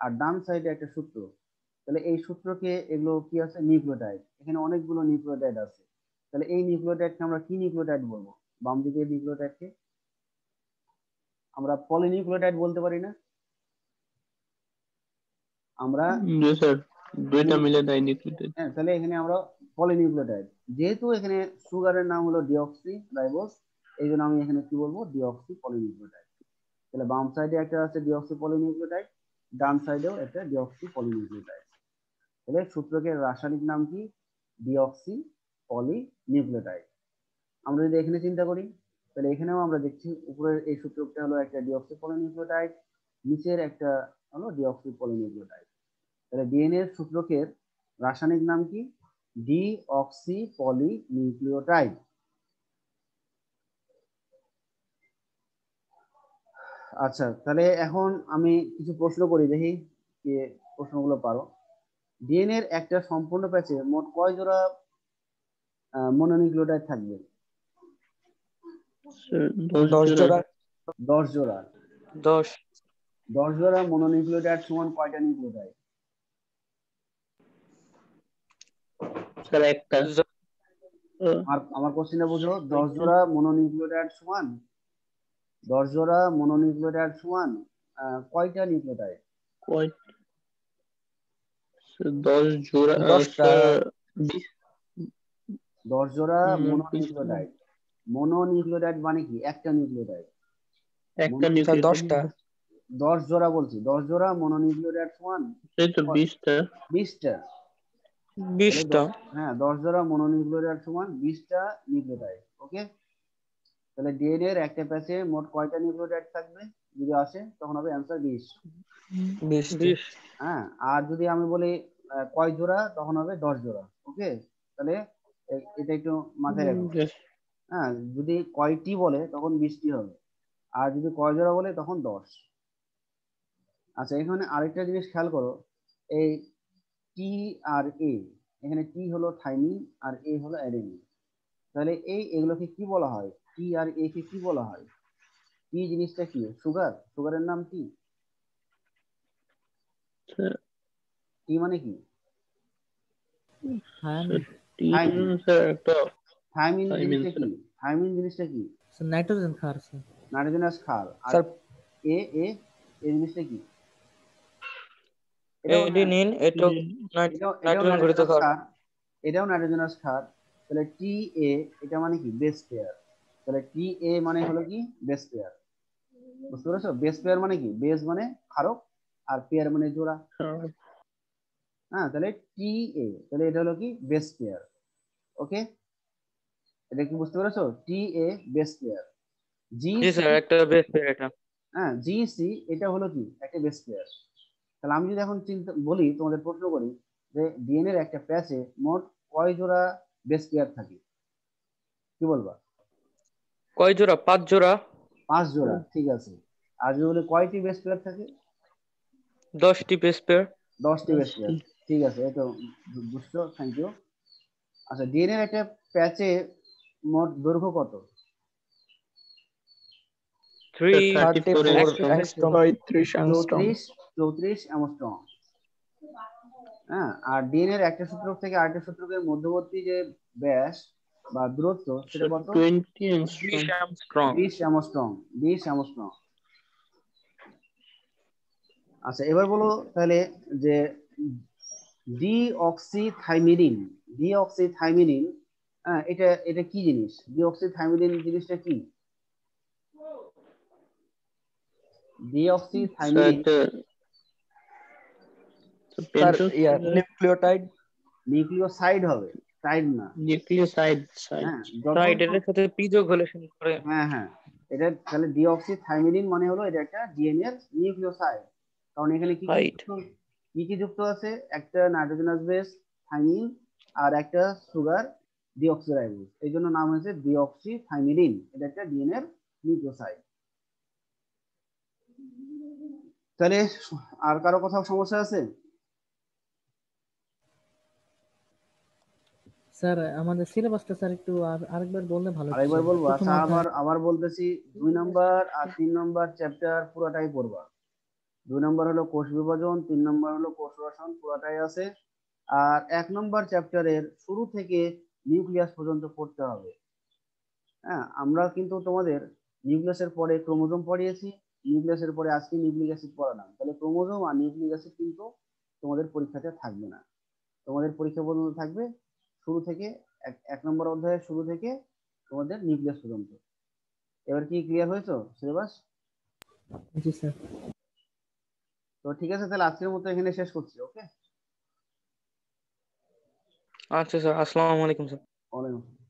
আর ডান সাইডে একটা সূত্র। তাহলে এই সূত্রকে, এগুলো কি আছে, নিউক্লিওটাইড। এখানে অনেকগুলো নিউক্লিওটাইড আছে। তাহলে এই নিউক্লিওটাইডকে আমরা কি নিউক্লিওটাইড বলবো? বাম দিকে নিউক্লিওটাইডকে আমরা পলিনিউক্লিওটাইড বলতে পারি না? আমরা জি স্যার, দুইটা মিলে ডাইনিউক্লিওটাইড। হ্যাঁ, তাহলে এখানে আমরা পলিনিউক্লিওটাইড। যেহেতু এখানে সুগারের নাম হলো ডিঅক্সি রাইবোজ, এই জন্য আমি এখানে কি বলবো, ডিঅক্সি পলিনিউক্লিওটাইড। তাহলে বাম সাইডে একটা আছে ডিঅক্সি পলিনিউক্লিওটাইড, ডান সাইডেও একটা ডিঅক্সি পলিনিউক্লিওটাইড। তাহলে সূত্রকের রাসায়নিক নাম কি, ডিঅক্সি পলিনিউক্লিওটাইড। আমরা যদি এখানে চিন্তা করি, তাহলে এখানেও আমরা দেখছি উপরের এই সূত্রটা হলো একটা ডিঅক্সি পলিনিউক্লিওটাইড, নিচের একটা হলো ডিঅক্সি পলিনিউক্লিওটাইড। তাহলে ডিএনএ এর সূত্রকের রাসায়নিক নাম কি, ডিঅক্সি পলিনিউক্লিওটাইড। আচ্ছা, তাহলে এখন আমি কিছু প্রশ্ন করি, দেখি কি প্রশ্নগুলো পারো। ডিএনএ এর একটা সম্পূর্ণ প্যাচে মোট কয় জোড়া মনোনিউক্লিওটাইড থাকবে? স্যার 10 জোড়া। 10 জোড়া। 10। 10 জোড়া মনোনিউক্লিওটাইড সমান কয়টা নিউক্লিওটাইড? স্যার একটা। আমার কোশ্চেনটা বুঝো, 10 জোড়া মনোনিউক্লিওটাইড সমান 10 জোড়া মনোনিউক্লিওটাইড সমান কয়টা নিউক্লিওটাইড? কয়? 10 জোড়া 10টা। স্যার 10 জোড়া 20 মনোনিউক্লিওটাইড। মনোনিউক্লিওটাইড মানে কি, একটা নিউক্লিওটাইড। একটা স্যার নিউক্লিওটাইড। 10টা। 10 জোড়া বলছি, 10 জোড়া মনোনিউক্লিওটাইড সমান সেই তো 20টা। 20টা। 20টা। হ্যাঁ, 10 জোড়া মনোনিউক্লিওটাইড সমান 20টা নিউক্লিওটাইড। ওকে, তাহলে ডিএনএ এর একটা প্যাচে মোট কয়টা নিউক্লিওটাইড থাকবে যদি আসে, তখন হবে অ্যান্সার 20। 20। হ্যাঁ, আর যদি আমি বলি কয় জোড়া, তখন হবে 10 জোড়া। ওকে, তাহলে এটা একটু মাথায় রাখো। Yes. হ্যাঁ, যদি কয়টি বলে তখন 20টি হবে, আর যদি কয় জোড়া বলে তখন 10। আচ্ছা, এখানে আরেকটা জিনিস খেয়াল করো, এই টি আর এ, এখানে টি হলো থাইমিন আর এ হলো অ্যাডেনিন। তাহলে এগুলোকে কি বলা হয়? টি আর এ কে কি বলা হয়? টি জিনিসটা কি? সুগার। সুগারের নাম কি? Sir, টি মানে কি? হ্যাঁ, থাইমিন। sir, একটা থাইমিন Thiamine, জিনিসটা কি? sir. থাইমিন জিনিসটা কি? স্যার নাইট্রোজেন ক্ষার স্যার। নাইট্রোজেনাস ক্ষার। আর স্যার এ এ এই জিনিসটা কি? এটাও এডিনিন, এটাও এটাও নাইট্রোজেন ঘটিত নাইট্রোজেনাস ক্ষার। ক্ষার, এটাও নাইট্রোজেনাস ক্ষার। তাহলে টি এ এটা মানে কি? Base pair. তাহলে টি এ মানে হলো কি? Base pair. বুঝতে পেরেছো? বেস পেয়ার মানে কি? বেস মানে ক্ষারক আর পেয়ার মানে জোড়া। হ্যাঁ, তাহলে টি এ, তাহলে এটা হলো কি? Base pair. ওকে, এটা কি বুঝতে পেরেছো? টি এ বেস পেয়ার। জি জি সি, স্যার, একটা বেস পেয়ার এটা। হ্যাঁ জি সি এটা হলো কি? একটা বেস পেয়ার। তাহলে আমি যদি এখন চিন্তা বলি, তোমাদের প্রশ্ন করি যে ডিএনএ এর একটা প্যাচে মোট কয় জোড়া বেস পেয়ার থাকে, কি বলবা? কয় জোড়া? 5 জোড়া। 5 জোড়া, ঠিক আছে। আর যদি বলি কয়টি বেস পেয়ার থাকে? 10টি বেস পেয়ার। 10টি বেস পেয়ার, ঠিক আছে। এই তো বুঝছো, থ্যাংক ইউ। আচ্ছা, ডিএনএ এর একটা প্যাচে মোট দৈর্ঘ্য কত? 34 34 angstrom. angstrom. 34 অ্যাংস্ট্রম। হ্যাঁ, আর ডিএনএ এর একটা সূত্রক থেকে আরেকটা সূত্রকের মধ্যবর্তী যে ব্যাস বা দূরত্ব সেটা Sir, কত? 20 20 angstrom. অ্যামস্ট্রং। 20 অ্যাংস্ট্রম। 20 অ্যাংস্ট্রম। আচ্ছা, এবার বলো তাহলে যে ডিঅক্সিথাইমিনিন, ডিঅক্সিথাইমিনিন, হ্যাঁ, এটা এটা কি জিনিস? ডিঅক্সিথাইমিনিন জিনিসটা কি? Sir, ডিঅক্সিথাইমিনিন স্যার pentose ইয়া sugar, নিউক্লিওটাইড। নিউক্লিওসাইড হবে, সাইড না। nucleoside side. হ্যাঁ, যত সাইডের সাথে পি যোগ হলে শুরু করে। হ্যাঁ হ্যাঁ, এটা তাহলে ডিঅক্সিথাইমিনিন মানে হলো এটা একটা ডিএনএ এর নিউক্লিওসাইড। কারণ এখানে কি কি সাইড। যুক্ত, কি কি যুক্ত আছে? একটা নাইট্রোজেনাস বেস থাইমিন আর একটা সুগার ডিঅক্সিরাইবোজ, এই জন্য নাম হয়েছে ডিঅক্সিথাইমিনিন। এটা একটা ডিএনএ এর নিউক্লিওসাইড। তাহলে আর কারো কোথাও সমস্যা আছে? স্যার আমাদের সিলেবাসটা স্যার একটু আরেকবার বললে ভালো হতো আরেকবার স্যার। বলবো? প্রথম আচ্ছা, অধ্যায় আবার বলতেছি। 2 নম্বর আর 3 নম্বর চ্যাপ্টার পুরোটাই পড়বা। 2 নম্বর হলো কোষ বিভাজন, 3 নম্বর হলো কোষ রসায়ন, পুরোটাই আছে। আর 1 নম্বর চ্যাপ্টারের শুরু থেকে নিউক্লিয়াস পর্যন্ত পড়তে হবে। হ্যাঁ, আমরা কিন্তু তোমাদের নিউক্লিয়াসের পরে ক্রোমোজোম পড়িয়েছি, নিউক্লিয়াসের পরে আজকে নিউক্লিক অ্যাসিড পড়ালাম। তাহলে ক্রোমোজোম আর নিউক্লিক অ্যাসিড কিন্তু তোমাদের পরীক্ষাতে থাকবে না। তোমাদের পরীক্ষা পর্যন্ত থাকবে শুরু থেকে, 1 নম্বর অধ্যায়ের শুরু থেকে তোমাদের নিউক্লিয়াস পর্যন্ত। এবার কি ক্লিয়ার হয়েছে সিলেবাস? জি স্যার। তো ঠিক আছে, তাহলে আজকের মতো এখানে শেষ করছি। ওকে, আচ্ছা স্যার, আসসালামু আলাইকুম স্যার। ওয়ালাইকুম আসসালাম।